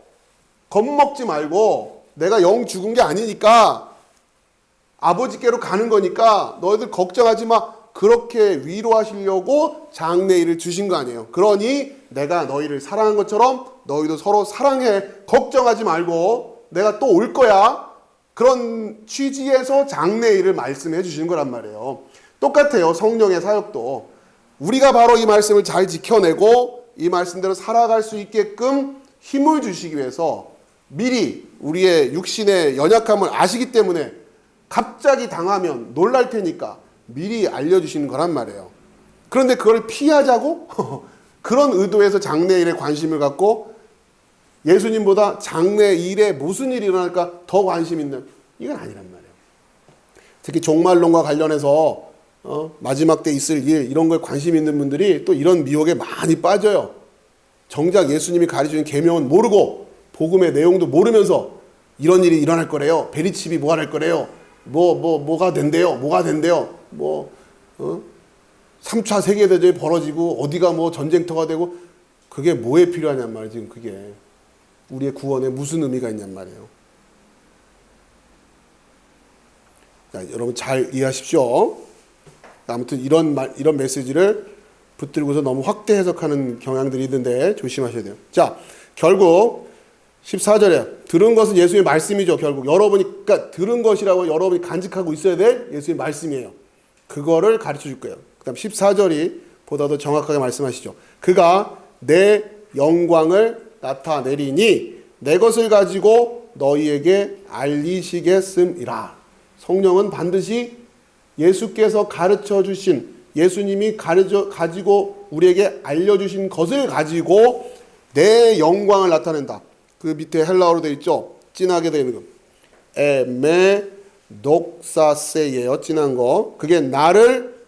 겁먹지 말고, 내가 영 죽은 게 아니니까 아버지께로 가는 거니까 너희들 걱정하지 마. 그렇게 위로하시려고 장래일을 주신 거 아니에요. 그러니 내가 너희를 사랑한 것처럼 너희도 서로 사랑해. 걱정하지 말고 내가 또 올 거야. 그런 취지에서 장래일을 말씀해 주시는 거란 말이에요. 똑같아요. 성령의 사역도. 우리가 바로 이 말씀을 잘 지켜내고 이 말씀대로 살아갈 수 있게끔 힘을 주시기 위해서 미리 우리의 육신의 연약함을 아시기 때문에 갑자기 당하면 놀랄 테니까 미리 알려주시는 거란 말이에요. 그런데 그걸 피하자고? 그런 의도에서 장래일에 관심을 갖고 예수님보다 장래일에 무슨 일이 일어날까 더 관심 있는, 이건 아니란 말이에요. 특히 종말론과 관련해서 마지막 때 있을 일, 이런 거에 관심 있는 분들이 또 이런 미혹에 많이 빠져요. 정작 예수님이 가르치는 계명은 모르고 복음의 내용도 모르면서 이런 일이 일어날 거래요. 베리칩이 뭐가 될 거래요. 뭐가 된대요. 3차 세계대전이 벌어지고 어디가 뭐 전쟁터가 되고, 그게 뭐에 필요하냔 말이에요. 지금 그게 우리의 구원에 무슨 의미가 있냔 말이에요. 자, 여러분 잘 이해하십시오. 아무튼 이런 메시지를 붙들고서 너무 확대 해석하는 경향들이 있는데 조심하셔야 돼요. 자, 결국 14절에 들은 것은 예수님의 말씀이죠. 결국 여러분이, 그러니까 들은 것이라고 여러분이 간직하고 있어야 될 예수님의 말씀이에요. 그거를 가르쳐 줄 거예요. 그 다음 14절이 보다 더 정확하게 말씀하시죠. 그가 내 영광을 나타내리니 내 것을 가지고 너희에게 알리시겠음이라. 성령은 반드시 예수께서 가르쳐 주신, 예수님이 가지고 우리에게 알려주신 것을 가지고 내 영광을 나타낸다. 그 밑에 헬라어로 되어 있죠. 진하게 되어 있는 거. 에메 독사세예요. 진한 거. 그게 나를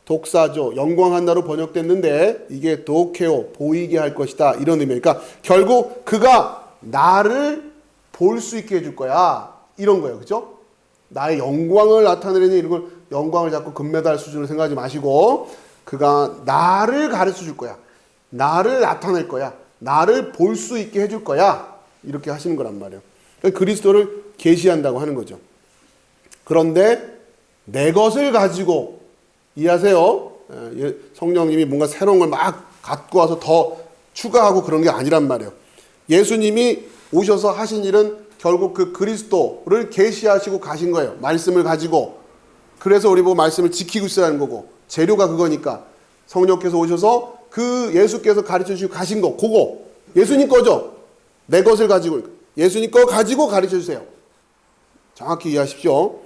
독사죠. 영광한다로 번역됐는데 이게 도케오, 보이게 할 것이다. 이런 의미예요. 그러니까 결국 그가 나를 볼 수 있게 해줄 거야. 이런 거예요. 그죠? 나의 영광을 나타내려니 이런 걸 영광을 자꾸 금메달 수준으로 생각하지 마시고, 그가 나를 가르쳐 줄 거야. 나를 나타낼 거야. 나를 볼 수 있게 해줄 거야. 이렇게 하시는 거란 말이에요. 그리스도를 계시한다고 하는 거죠. 그런데 내 것을 가지고, 이해하세요? 성령님이 뭔가 새로운 걸 막 갖고 와서 더 추가하고 그런 게 아니란 말이에요. 예수님이 오셔서 하신 일은 결국 그 그리스도를 계시하시고 가신 거예요. 말씀을 가지고. 그래서 우리 보고 말씀을 지키고 있어야 하는 거고, 재료가 그거니까 성령께서 오셔서 그 예수께서 가르쳐 주시고 가신 거, 그거 예수님 거죠. 내 것을 가지고, 예수님 거 가지고 가르쳐 주세요. 정확히 이해하십시오.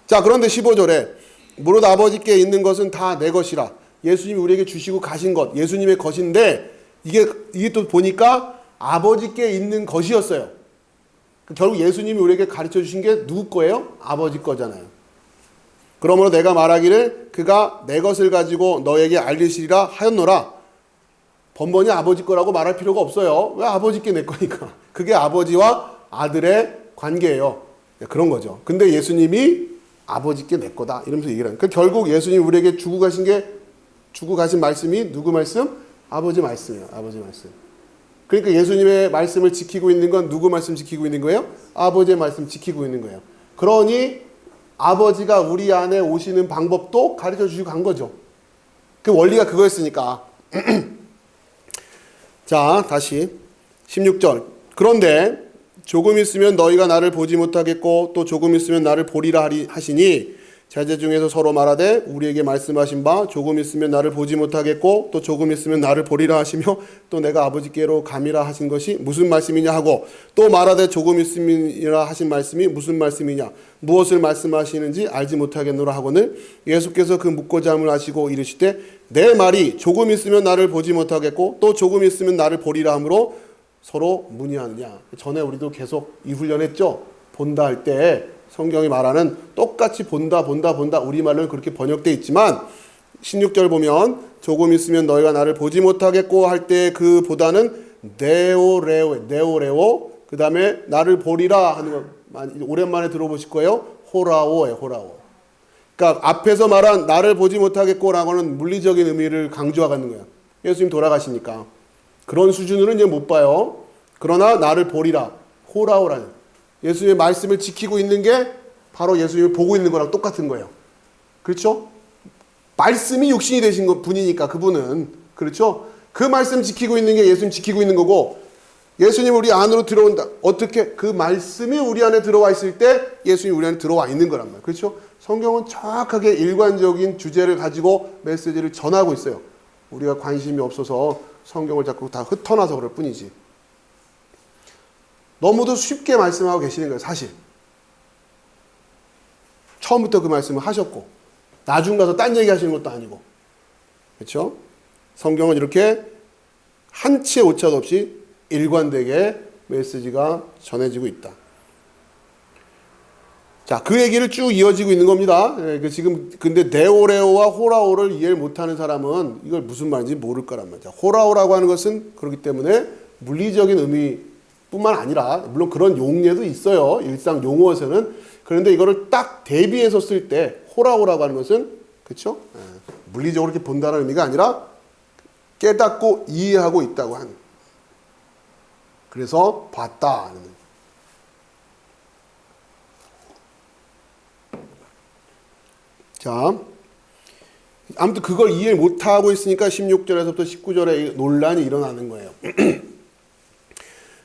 자, 그런데 15절에 무릇 아버지께 있는 것은 다 내 것이라. 예수님이 우리에게 주시고 가신 것, 예수님의 것인데, 이게 또 보니까 아버지께 있는 것이었어요. 결국 예수님이 우리에게 가르쳐 주신 게 누구 거예요? 아버지 거잖아요. 그러므로 내가 말하기를 그가 내 것을 가지고 너에게 알리시리라 하였노라. 번번이 아버지 거라고 말할 필요가 없어요. 왜 아버지께 내 거니까. 그게 아버지와 아들의 관계예요. 그런 거죠. 근데 예수님이 아버지께 내 거다 이러면서 얘기를 하는. 그러니까 결국 예수님이 우리에게 주고 가신 말씀이 누구 말씀? 아버지 말씀이에요. 아버지 말씀. 그러니까 예수님의 말씀을 지키고 있는 건 누구 말씀 지키고 있는 거예요? 아버지의 말씀 지키고 있는 거예요. 그러니 아버지가 우리 안에 오시는 방법도 가르쳐 주시고 간 거죠. 그 원리가 그거였으니까. 자, 다시 16절. 그런데 조금 있으면 너희가 나를 보지 못하겠고 또 조금 있으면 나를 보리라 하시니 제자 중에서 서로 말하되 우리에게 말씀하신 바 조금 있으면 나를 보지 못하겠고 또 조금 있으면 나를 보리라 하시며 또 내가 아버지께로 감이라 하신 것이 무슨 말씀이냐 하고 또 말하되 조금 있음이라 하신 말씀이 무슨 말씀이냐 무엇을 말씀하시는지 알지 못하겠노라 하거늘 예수께서 그 묻고자 함을 하시고 이르시되 내 말이 조금 있으면 나를 보지 못하겠고 또 조금 있으면 나를 보리라 하므로 서로 문의하느냐. 전에 우리도 계속 이 훈련했죠. 본다 할 때 성경이 말하는 똑같이 본다 우리말로는 그렇게 번역되어 있지만 16절 보면 조금 있으면 너희가 나를 보지 못하겠고 할 때 그 보다는 네오레오 그 다음에 나를 보리라 하는 거 오랜만에 들어보실 거예요. 호라오예요. 호라오. 그러니까 앞에서 말한 나를 보지 못하겠고라고는 물리적인 의미를 강조하는 거예요. 예수님 돌아가시니까. 그런 수준으로는 이제 못 봐요. 그러나 나를 보리라. 호라오라는. 예수님의 말씀을 지키고 있는 게 바로 예수님을 보고 있는 거랑 똑같은 거예요. 그렇죠? 말씀이 육신이 되신 분이니까 그분은. 그렇죠? 그 말씀 지키고 있는 게 예수님 지키고 있는 거고 예수님 우리 안으로 들어온다. 어떻게? 그 말씀이 우리 안에 들어와 있을 때 예수님이 우리 안에 들어와 있는 거란 말이에요. 그렇죠? 성경은 정확하게 일관적인 주제를 가지고 메시지를 전하고 있어요. 우리가 관심이 없어서 성경을 자꾸 다 흩어놔서 그럴 뿐이지. 너무도 쉽게 말씀하고 계시는 거예요, 사실. 처음부터 그 말씀을 하셨고, 나중 가서 딴 얘기 하시는 것도 아니고. 그렇죠? 성경은 이렇게 한치의 오차도 없이 일관되게 메시지가 전해지고 있다. 자, 그 얘기를 쭉 이어지고 있는 겁니다. 지금, 근데 네오레오와 호라오를 이해를 못하는 사람은 이걸 무슨 말인지 모를 거란 말이죠. 호라오라고 하는 것은 그렇기 때문에 물리적인 의미뿐만 아니라, 물론 그런 용례도 있어요. 일상 용어에서는. 그런데 이거를 딱 대비해서 쓸 때, 호라오라고 하는 것은, 그쵸? 물리적으로 이렇게 본다는 의미가 아니라 깨닫고 이해하고 있다고 하는. 그래서 봤다. 자, 아무튼 그걸 이해 못하고 있으니까 16절에서부터 19절에 논란이 일어나는 거예요.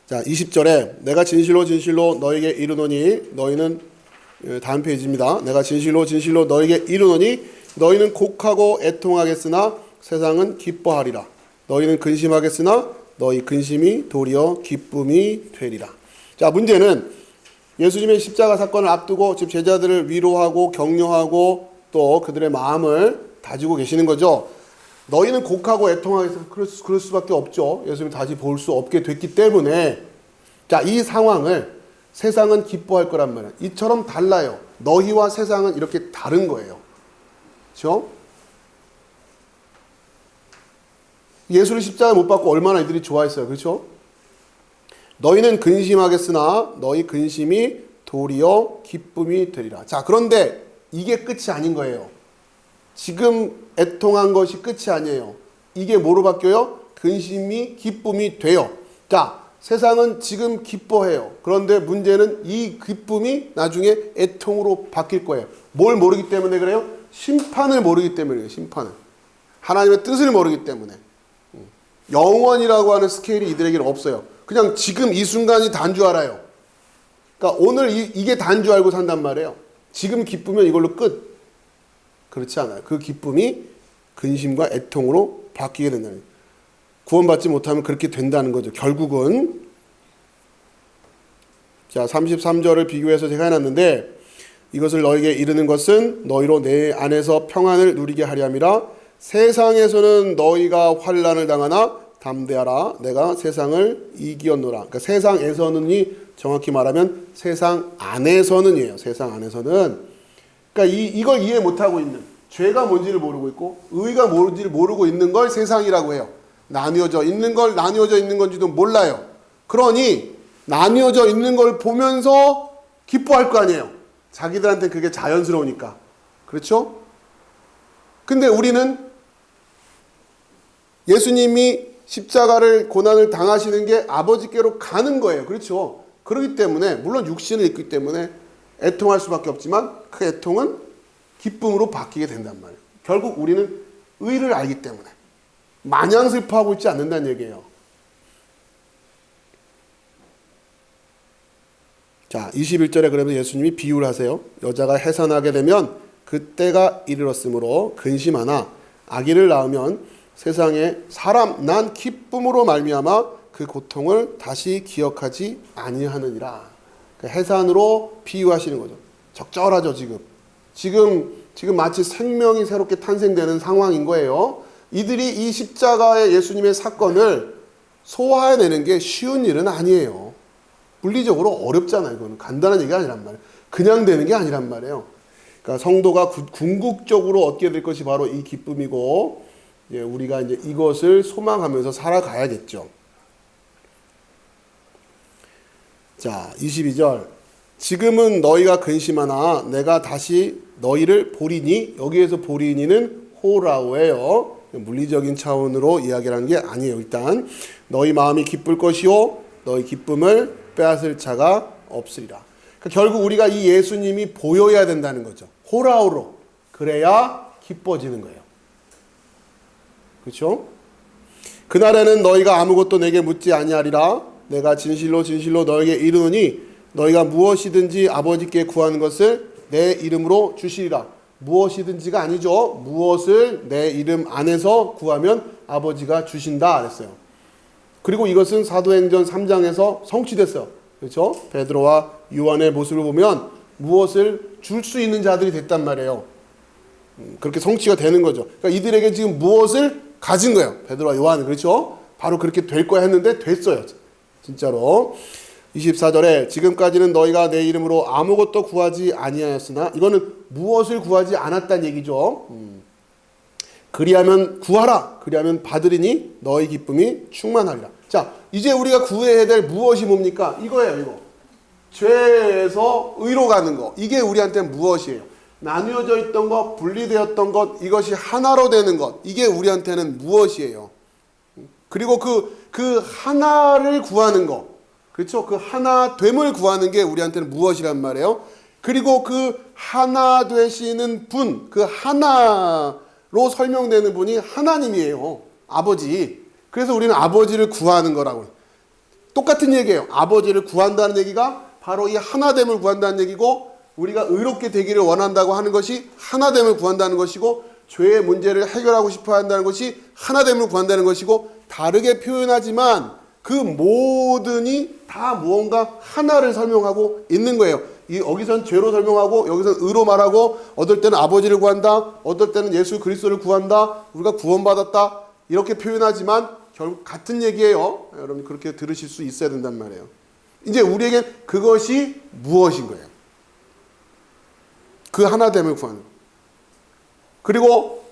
자, 20절에 내가 진실로 진실로 너에게 이르노니 너희는 다음 페이지입니다. 내가 진실로 진실로 너에게 이르노니 너희는 곡하고 애통하겠으나 세상은 기뻐하리라. 너희는 근심하겠으나 너희 근심이 도리어 기쁨이 되리라. 자, 문제는 예수님의 십자가 사건을 앞두고 지금 제자들을 위로하고 격려하고 또 그들의 마음을 다지고 계시는 거죠. 너희는 곡하고 애통하겠으나 그럴 수밖에 없죠. 예수님을 다시 볼 수 없게 됐기 때문에. 자, 이 상황을 세상은 기뻐할 거란 말이에요. 이처럼 달라요. 너희와 세상은 이렇게 다른 거예요. 그렇죠? 예수를 십자가에 못 박고 얼마나 이들이 좋아했어요. 그렇죠? 너희는 근심하겠으나 너희 근심이 도리어 기쁨이 되리라. 자, 그런데 이게 끝이 아닌 거예요. 지금 애통한 것이 끝이 아니에요. 이게 뭐로 바뀌어요? 근심이 기쁨이 돼요. 자, 세상은 지금 기뻐해요. 그런데 문제는 이 기쁨이 나중에 애통으로 바뀔 거예요. 뭘 모르기 때문에 그래요? 심판을 모르기 때문이에요. 심판을. 하나님의 뜻을 모르기 때문에. 영원이라고 하는 스케일이 이들에게는 없어요. 그냥 지금 이 순간이 단 줄 알아요. 그러니까 오늘 이게 단 줄 알고 산단 말이에요. 지금 기쁘면 이걸로 끝. 그렇지 않아요. 그 기쁨이 근심과 애통으로 바뀌게 된다는 거예요. 구원받지 못하면 그렇게 된다는 거죠. 결국은. 자, 33절을 비교해서 제가 해놨는데 이것을 너에게 이르는 것은 너희로 내 안에서 평안을 누리게 하려 함이라. 세상에서는 너희가 환난을 당하나 담대하라. 내가 세상을 이기었노라. 그러니까 세상에서는이 정확히 말하면 세상 안에서는이에요. 세상 안에서는. 그러니까 이걸 이해 못하고 있는, 죄가 뭔지를 모르고 있고 의가 뭔지를 모르고 있는 걸 세상이라고 해요. 나뉘어져 있는 걸 나뉘어져 있는 건지도 몰라요. 그러니 나뉘어져 있는 걸 보면서 기뻐할 거 아니에요. 자기들한테 그게 자연스러우니까. 그렇죠? 근데 우리는 예수님이 십자가를 고난을 당하시는 게 아버지께로 가는 거예요. 그렇죠? 그렇기 때문에 물론 육신을 입기 때문에 애통할 수밖에 없지만 그 애통은 기쁨으로 바뀌게 된단 말이에요. 결국 우리는 의를 알기 때문에 마냥 슬퍼하고 있지 않는다는 얘기예요. 자, 21절에 그러면 예수님이 비유를 하세요. 여자가 해산하게 되면 그때가 이르렀으므로 근심하나 아기를 낳으면 세상에 사람 난 기쁨으로 말미암아 그 고통을 다시 기억하지 아니하느니라. 해산으로 비유하시는 거죠. 적절하죠. 지금 마치 생명이 새롭게 탄생되는 상황인 거예요. 이들이 이 십자가의 예수님의 사건을 소화해내는 게 쉬운 일은 아니에요. 물리적으로 어렵잖아요. 이건 간단한 얘기가 아니란 말이에요. 그냥 되는 게 아니란 말이에요. 그러니까 성도가 궁극적으로 얻게 될 것이 바로 이 기쁨이고, 우리가 이제 이것을 소망하면서 살아가야겠죠. 자, 22절. 지금은 너희가 근심하나 내가 다시 너희를 보리니, 여기에서 보리니는 호라오예요. 물리적인 차원으로 이야기를 하는 게 아니에요. 일단 너희 마음이 기쁠 것이요 너희 기쁨을 빼앗을 자가 없으리라. 그러니까 결국 우리가 이 예수님이 보여야 된다는 거죠. 호라오로. 그래야 기뻐지는 거예요. 그렇죠? 그날에는 너희가 아무것도 내게 묻지 아니하리라. 내가 진실로 진실로 너에게 이르노니 너희가 무엇이든지 아버지께 구하는 것을 내 이름으로 주시리라. 무엇이든지가 아니죠. 무엇을 내 이름 안에서 구하면 아버지가 주신다 그랬어요. 그리고 이것은 사도행전 3장에서 성취됐어요. 그렇죠? 베드로와 요한의 모습을 보면 무엇을 줄 수 있는 자들이 됐단 말이에요. 그렇게 성취가 되는 거죠. 그러니까 이들에게 지금 무엇을 가진 거예요. 베드로와 요한은. 그렇죠? 바로 그렇게 될 거야 했는데 됐어요. 진짜로. 24절에 지금까지는 너희가 내 이름으로 아무것도 구하지 아니하였으나, 이거는 무엇을 구하지 않았다는 얘기죠. 그리하면 구하라. 그리하면 받으리니 너희 기쁨이 충만하리라. 자, 이제 우리가 구해야 될 무엇이 뭡니까? 이거예요. 이거. 죄에서 의로 가는 거. 이게 우리한테는 무엇이에요? 나뉘어져 있던 것, 분리되었던 것, 이것이 하나로 되는 것. 이게 우리한테는 무엇이에요? 그리고 그 하나를 구하는 거. 그렇죠? 그 하나됨을 구하는 게 우리한테는 무엇이란 말이에요? 그리고 그 하나 되시는 분, 그 하나로 설명되는 분이 하나님이에요. 아버지. 그래서 우리는 아버지를 구하는 거라고요. 똑같은 얘기예요. 아버지를 구한다는 얘기가 바로 이 하나됨을 구한다는 얘기고, 우리가 의롭게 되기를 원한다고 하는 것이 하나됨을 구한다는 것이고, 죄의 문제를 해결하고 싶어 한다는 것이 하나됨을 구한다는 것이고, 다르게 표현하지만 그 모든이 다 무언가 하나를 설명하고 있는 거예요. 여기선 죄로 설명하고 여기선 의로 말하고, 어떨 때는 아버지를 구한다, 어떨 때는 예수 그리스도를 구한다, 우리가 구원받았다 이렇게 표현하지만 결국 같은 얘기예요. 여러분 그렇게 들으실 수 있어야 된단 말이에요. 이제 우리에게 그것이 무엇인 거예요? 그 하나됨을 구하는 거. 그리고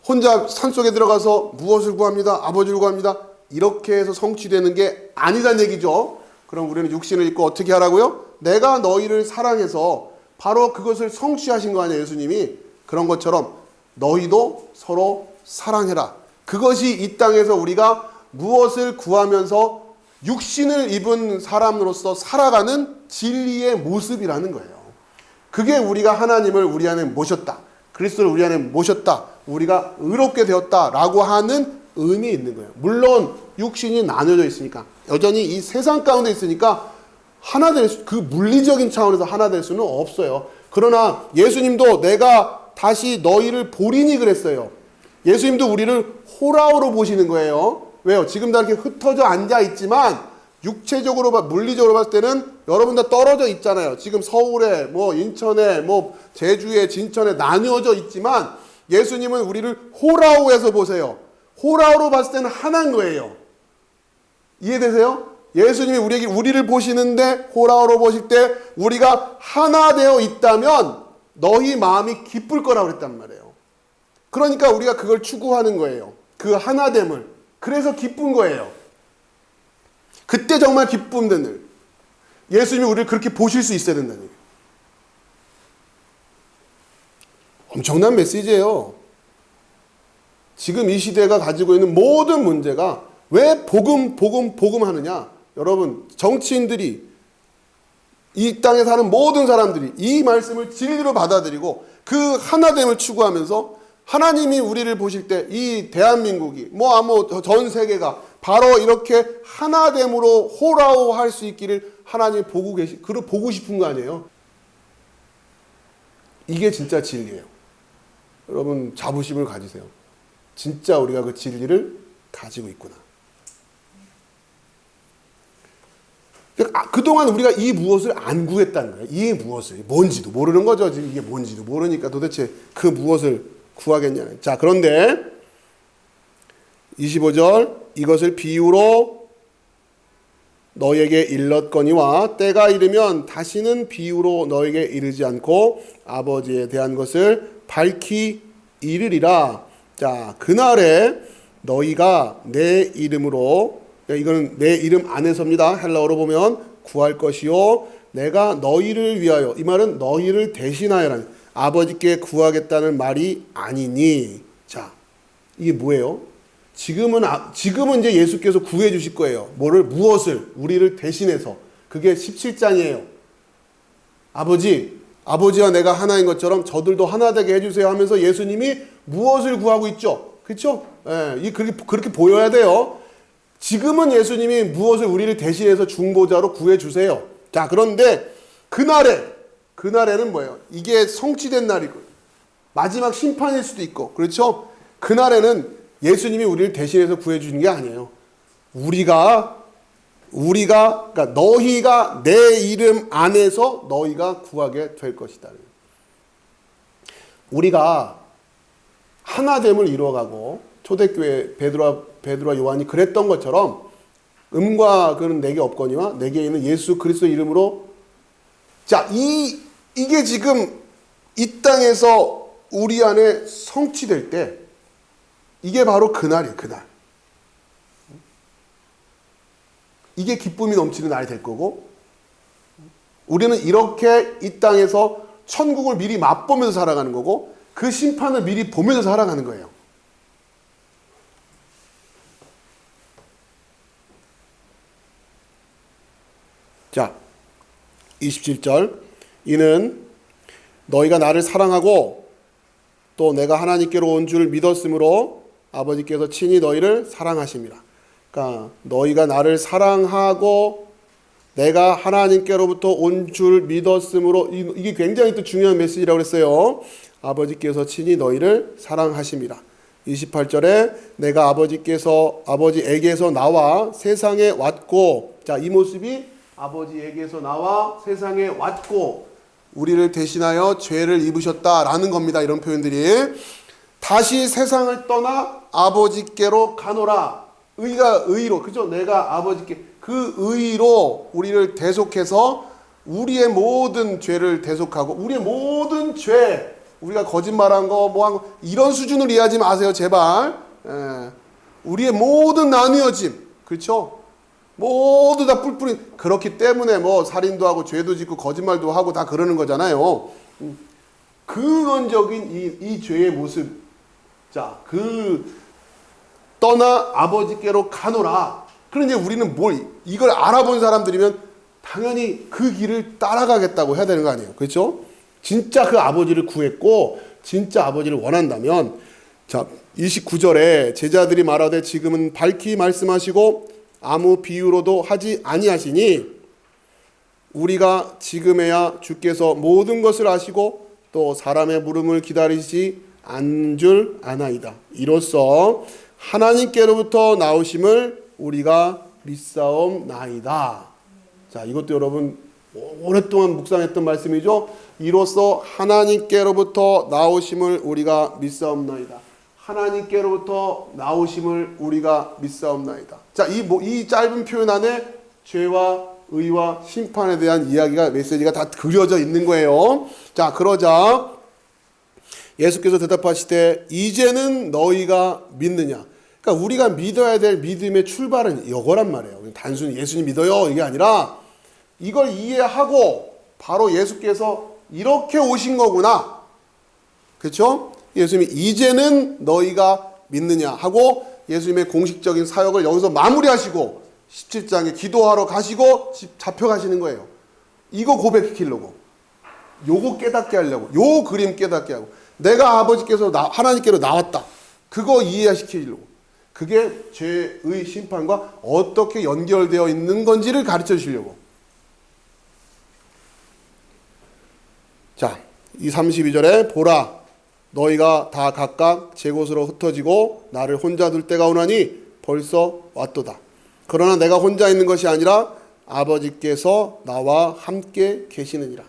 혼자 산속에 들어가서 무엇을 구합니다. 아버지를 구합니다. 이렇게 해서 성취되는 게 아니란 얘기죠. 그럼 우리는 육신을 입고 어떻게 하라고요? 내가 너희를 사랑해서 바로 그것을 성취하신 거 아니에요, 예수님이. 그런 것처럼 너희도 서로 사랑해라. 그것이 이 땅에서 우리가 무엇을 구하면서 육신을 입은 사람으로서 살아가는 진리의 모습이라는 거예요. 그게 우리가 하나님을 우리 안에 모셨다, 그리스도를 우리 안에 모셨다, 우리가 의롭게 되었다라고 하는 의미 있는 거예요. 물론 육신이 나눠져 있으니까, 여전히 이 세상 가운데 있으니까 하나 될 수, 그 물리적인 차원에서 하나 될 수는 없어요. 그러나 예수님도 내가 다시 너희를 보리니 그랬어요. 예수님도 우리를 호라오로 보시는 거예요. 왜요? 지금 다 이렇게 흩어져 앉아 있지만 육체적으로, 물리적으로 봤을 때는 여러분 다 떨어져 있잖아요. 지금 서울에, 인천에, 제주에, 진천에 나뉘어져 있지만 예수님은 우리를 호라오에서 보세요. 호라오로 봤을 때는 하나인 거예요. 이해되세요? 예수님이 우리를 보시는데 호라오로 보실 때 우리가 하나 되어 있다면 너희 마음이 기쁠 거라고 그랬단 말이에요. 그러니까 우리가 그걸 추구하는 거예요. 그 하나됨을. 그래서 기쁜 거예요. 그때 정말 기쁨 되는 일. 예수님이 우리를 그렇게 보실 수 있어야 된다는 얘기예요. 엄청난 메시지예요. 지금 이 시대가 가지고 있는 모든 문제가 왜 복음 하느냐? 여러분, 정치인들이, 이 땅에 사는 모든 사람들이 이 말씀을 진리로 받아들이고 그 하나됨을 추구하면서 하나님이 우리를 보실 때 이 대한민국이 전 세계가 바로 이렇게 하나됨으로 호라호할 수 있기를 하나님이 보고 싶은 거 아니에요? 이게 진짜 진리예요. 여러분, 자부심을 가지세요. 진짜 우리가 그 진리를 가지고 있구나. 그동안 우리가 이 무엇을 안 구했다는 거예요. 이 무엇을, 뭔지도 모르는 거죠. 지금 이게 뭔지도 모르니까 도대체 그 무엇을 구하겠냐는. 자, 그런데 25절, 이것을 비유로 너에게 일렀거니와 때가 이르면 다시는 비유로 너에게 이르지 않고 아버지에 대한 것을 밝히 이르리라. 자, 그날에 너희가 내 이름으로, 이거는 내 이름 안에서입니다. 헬라어로 보면 구할 것이요 내가 너희를 위하여, 이 말은 너희를 대신하여라는, 아버지께 구하겠다는 말이 아니니. 자, 이게 뭐예요? 지금은 이제 예수께서 구해 주실 거예요. 무엇을? 우리를 대신해서. 그게 17장이에요. 아버지와 내가 하나인 것처럼 저들도 하나 되게 해주세요 하면서 예수님이 무엇을 구하고 있죠? 그렇죠? 예, 그렇게 보여야 돼요. 지금은 예수님이 무엇을 우리를 대신해서 중보자로 구해주세요. 자, 그런데 그날에는 뭐예요? 이게 성취된 날이고 마지막 심판일 수도 있고, 그렇죠? 그날에는 예수님이 우리를 대신해서 구해주는 게 아니에요. 그러니까 너희가 내 이름 안에서 너희가 구하게 될 것이다. 우리가 하나됨을 이루어가고 초대교회 베드로와 요한이 그랬던 것처럼 음과 그는 내게 없거니와 내게 있는 예수 그리스도 이름으로. 자, 이게 지금 이 땅에서 우리 안에 성취될 때 이게 바로 그날이에요. 그날. 이게 기쁨이 넘치는 날이 될 거고, 우리는 이렇게 이 땅에서 천국을 미리 맛보면서 살아가는 거고 그 심판을 미리 보면서 살아가는 거예요. 자, 27절, 이는 너희가 나를 사랑하고 또 내가 하나님께로 온 줄 믿었으므로 아버지께서 친히 너희를 사랑하십니다. 그러니까 너희가 나를 사랑하고 내가 하나님께로부터 온 줄 믿었으므로, 이게 굉장히 또 중요한 메시지라고 그랬어요. 아버지께서 친히 너희를 사랑하십니다. 28절에 내가 아버지에게서 나와 세상에 왔고, 자, 이 모습이 아버지에게서 나와 세상에 왔고 우리를 대신하여 죄를 입으셨다라는 겁니다. 이런 표현들이. 다시 세상을 떠나 아버지께로 가노라. 의로, 그죠? 내가 아버지께, 그 의로 우리를 대속해서 우리의 모든 죄를 대속하고, 우리의 모든 죄, 우리가 거짓말한 거, 한 거, 이런 수준으로 이해하지 마세요, 제발. 우리의 모든 나뉘어짐, 그렇죠? 모두 다 뿔뿔이. 그렇기 때문에 살인도 하고 죄도 짓고 거짓말도 하고 다 그러는 거잖아요. 근원적인 이 죄의 모습. 자, 떠나 아버지께로 가노라. 그런데 우리는 이걸 알아본 사람들이면 당연히 그 길을 따라가겠다고 해야 되는 거 아니에요. 그렇죠? 진짜 그 아버지를 구했고 진짜 아버지를 원한다면. 자, 29절에 제자들이 말하되 지금은 밝히 말씀하시고 아무 비유로도 하지 아니하시니 우리가 지금에야 주께서 모든 것을 아시고 또 사람의 물음을 기다리지 않는 줄 아나이다. 이로써 하나님께로부터 나오심을 우리가 믿사옵나이다. 자, 이것도 여러분 오랫동안 묵상했던 말씀이죠. 이로써 하나님께로부터 나오심을 우리가 믿사옵나이다. 하나님께로부터 나오심을 우리가 믿사옵나이다. 자, 이 짧은 표현 안에 죄와 의와 심판에 대한 메시지가 다 그려져 있는 거예요. 자, 그러자 예수께서 대답하시되 이제는 너희가 믿느냐. 그러니까 우리가 믿어야 될 믿음의 출발은 이거란 말이에요. 단순히 예수님 믿어요 이게 아니라 이걸 이해하고 바로 예수께서 이렇게 오신 거구나. 그렇죠? 예수님이 이제는 너희가 믿느냐 하고 예수님의 공식적인 사역을 여기서 마무리하시고 17장에 기도하러 가시고 잡혀가시는 거예요. 이거 고백시키려고. 요거 깨닫게 하려고. 요 그림 깨닫게 하고. 내가 아버지께서 하나님께로 나왔다. 그거 이해시키려고. 그게 죄의 심판과 어떻게 연결되어 있는 건지를 가르쳐 주시려고. 자, 이 32절에 보라 너희가 다 각각 제 곳으로 흩어지고 나를 혼자 둘 때가 오나니 벌써 왔도다. 그러나 내가 혼자 있는 것이 아니라 아버지께서 나와 함께 계시느니라.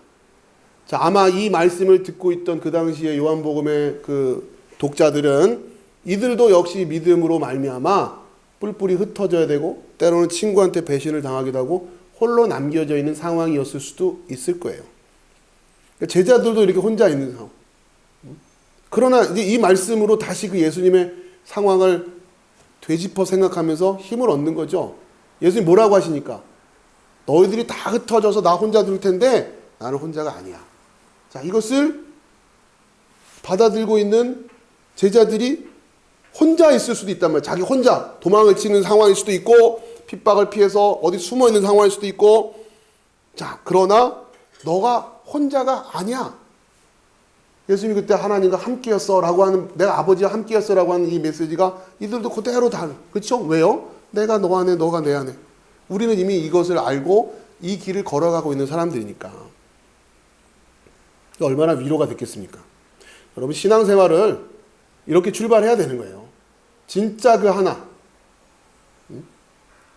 자, 아마 이 말씀을 듣고 있던 그 당시에 요한복음의 그 독자들은 이들도 역시 믿음으로 말미암아 뿔뿔이 흩어져야 되고 때로는 친구한테 배신을 당하기도 하고 홀로 남겨져 있는 상황이었을 수도 있을 거예요. 제자들도 이렇게 혼자 있는 상황. 그러나 이제 이 말씀으로 다시 그 예수님의 상황을 되짚어 생각하면서 힘을 얻는 거죠. 예수님 뭐라고 하시니까? 너희들이 다 흩어져서 나 혼자 둘 텐데 나는 혼자가 아니야. 자, 이것을 받아들고 있는 제자들이 혼자 있을 수도 있단 말이에요. 자기 혼자 도망을 치는 상황일 수도 있고 핍박을 피해서 어디 숨어 있는 상황일 수도 있고. 자, 그러나 너가 혼자가 아니야. 예수님이 그때 하나님과 함께였어 라고 하는, 내가 아버지와 함께였어 라고 하는 이 메시지가 이들도 그대로 다, 그렇죠? 왜요? 내가 너 안에, 너가 내 안에. 우리는 이미 이것을 알고 이 길을 걸어가고 있는 사람들이니까. 얼마나 위로가 됐겠습니까? 여러분, 신앙생활을 이렇게 출발해야 되는 거예요. 진짜 그 하나.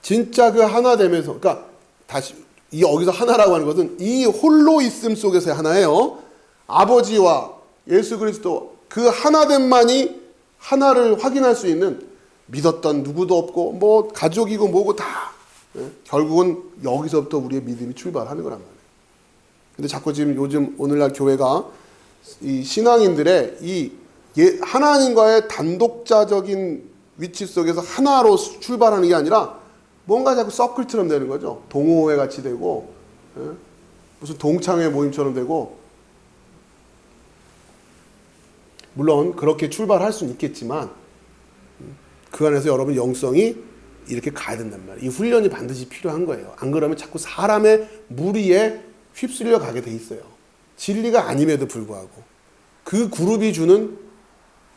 진짜 그 하나 되면서, 그러니까 다시 이 여기서 하나라고 하는 것은 이 홀로 있음 속에서의 하나예요. 아버지와 예수 그리스도 그 하나됨만이 하나를 확인할 수 있는, 믿었던 누구도 없고 뭐 가족이고 뭐고 다 결국은 여기서부터 우리의 믿음이 출발하는 거란 말이에요. 근데 자꾸 지금 요즘 오늘날 교회가 이 신앙인들의 이 하나님과의 단독자적인 위치 속에서 하나로 출발하는 게 아니라 뭔가 자꾸 서클처럼 되는 거죠. 동호회 같이 되고 무슨 동창회 모임처럼 되고. 물론 그렇게 출발할 수는 있겠지만 그 안에서 여러분 영성이 이렇게 가야 된단 말이에요. 이 훈련이 반드시 필요한 거예요. 안 그러면 자꾸 사람의 무리에 휩쓸려 가게 돼 있어요. 진리가 아님에도 불구하고 그 그룹이 주는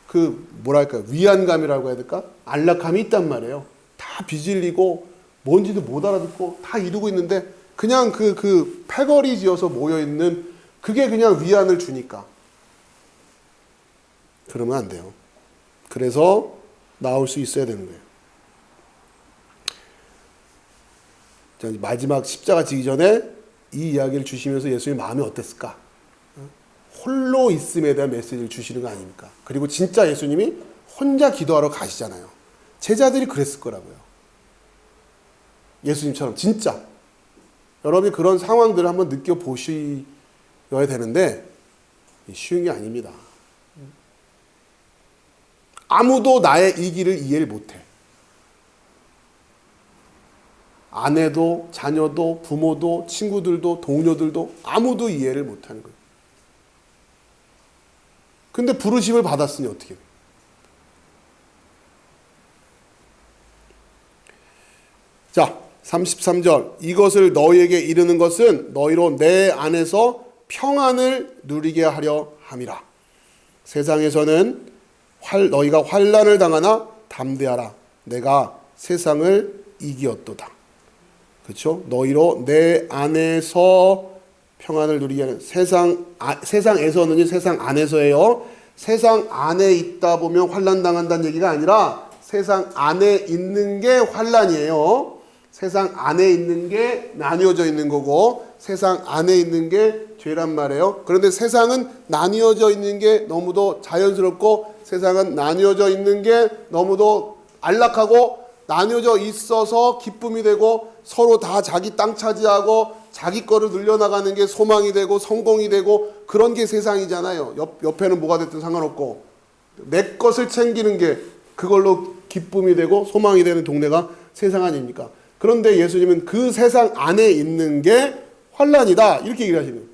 그 뭐랄까 위안감이라고 해야 될까? 안락감이 있단 말이에요. 다 비질리고 뭔지도 못 알아듣고 다 이루고 있는데 그냥 그 패거리 지어서 모여있는 그게 그냥 위안을 주니까. 그러면 안 돼요. 그래서 나올 수 있어야 되는 거예요. 자, 마지막 십자가 지기 전에 이 이야기를 주시면서 예수님 마음이 어땠을까? 홀로 있음에 대한 메시지를 주시는 거 아닙니까? 그리고 진짜 예수님이 혼자 기도하러 가시잖아요. 제자들이 그랬을 거라고요. 예수님처럼 진짜. 여러분이 그런 상황들을 한번 느껴보셔야 되는데 쉬운 게 아닙니다. 아무도 나의 이 길을 이해를 못해. 아내도 자녀도 부모도 친구들도 동료들도 아무도 이해를 못하는 거예요. 근데 부르심을 받았으니 어떻게 돼요? 자, 33절. 이것을 너희에게 이르는 것은 너희로 내 안에서 평안을 누리게 하려 함이라. 세상에서는 너희가 환난을 당하나 담대하라. 내가 세상을 이기었도다. 그렇죠? 너희로 내 안에서 평안을 누리게 하는 세상에서는이 세상 안에서예요. 세상 안에 있다 보면 환난 당한다는 얘기가 아니라 세상 안에 있는 게 환난이에요. 세상 안에 있는 게 나뉘어져 있는 거고 세상 안에 있는 게 죄란 말이에요. 그런데 세상은 나뉘어져 있는 게 너무도 자연스럽고 세상은 나뉘어져 있는 게 너무도 안락하고 나뉘어져 있어서 기쁨이 되고 서로 다 자기 땅 차지하고 자기 거를 늘려나가는 게 소망이 되고 성공이 되고 그런 게 세상이잖아요. 옆에는 뭐가 됐든 상관없고 내 것을 챙기는 게 그걸로 기쁨이 되고 소망이 되는 동네가 세상 아닙니까? 그런데 예수님은 그 세상 안에 있는 게 환난이다 이렇게 얘기를 하시는 거예요.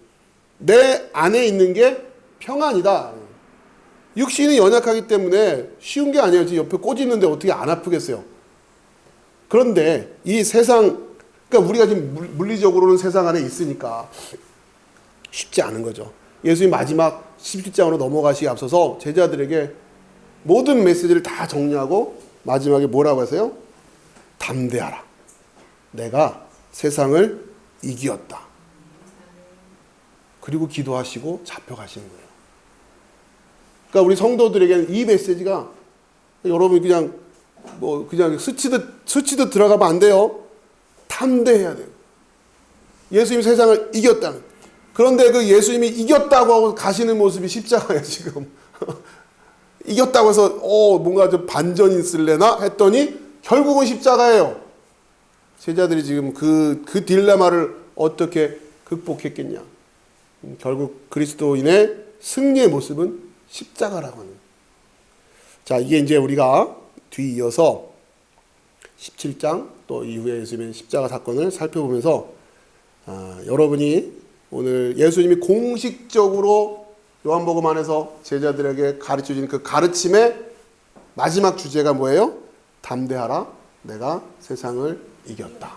내 안에 있는 게 평안이다. 육신이 연약하기 때문에 쉬운 게 아니에요. 옆에 꽂있는데 어떻게 안 아프겠어요. 그런데 이 세상, 그러니까 우리가 지금 물리적으로는 세상 안에 있으니까 쉽지 않은 거죠. 예수님 마지막 17장으로 넘어가시기 앞서서 제자들에게 모든 메시지를 다 정리하고 마지막에 뭐라고 하세요? 담대하라. 내가 세상을 이기었다. 그리고 기도하시고 잡혀가시는 거예요. 그러니까 우리 성도들에게는 이 메시지가 여러분 그냥 스치듯 들어가면 안 돼요. 담대해야 돼요. 예수님 세상을 이겼다는. 그런데 그 예수님이 이겼다고 하고 가시는 모습이 십자가예요, 지금. 이겼다고 해서 뭔가 좀 반전이 있을래나 했더니 결국은 십자가예요. 제자들이 지금 그 딜레마를 어떻게 극복했겠냐. 결국 그리스도인의 승리의 모습은 십자가라고 하는. 자, 이게 이제 우리가 뒤이어서 17장 또 이후에 예수님의 십자가 사건을 살펴보면서 여러분이 오늘 예수님이 공식적으로 요한복음 안에서 제자들에게 가르쳐 주신 그 가르침의 마지막 주제가 뭐예요? 담대하라. 내가 세상을 이겼다.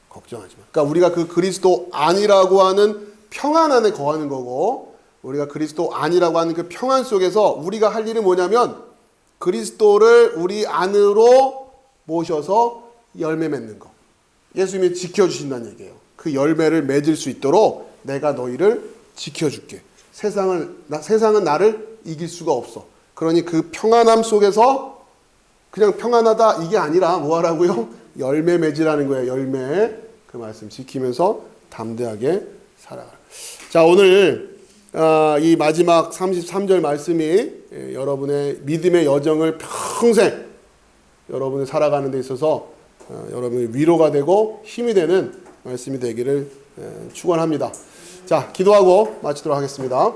걱정하지 마. 그러니까 우리가 그 그리스도 안이라고 하는 평안 안에 거하는 거고, 우리가 그리스도 안이라고 하는 그 평안 속에서 우리가 할 일은 뭐냐면 그리스도를 우리 안으로 모셔서 열매 맺는 거. 예수님이 지켜주신다는 얘기예요. 그 열매를 맺을 수 있도록 내가 너희를 지켜줄게. 세상은 나를 이길 수가 없어. 그러니 그 평안함 속에서 그냥 평안하다 이게 아니라 뭐 하라고요? 열매 맺으라는 거예요. 열매. 그 말씀 지키면서 담대하게 살아가라. 자, 오늘 이 마지막 33절 말씀이 여러분의 믿음의 여정을 평생 여러분이 살아가는 데 있어서 여러분의 위로가 되고 힘이 되는 말씀이 되기를 축원합니다. 자, 기도하고 마치도록 하겠습니다.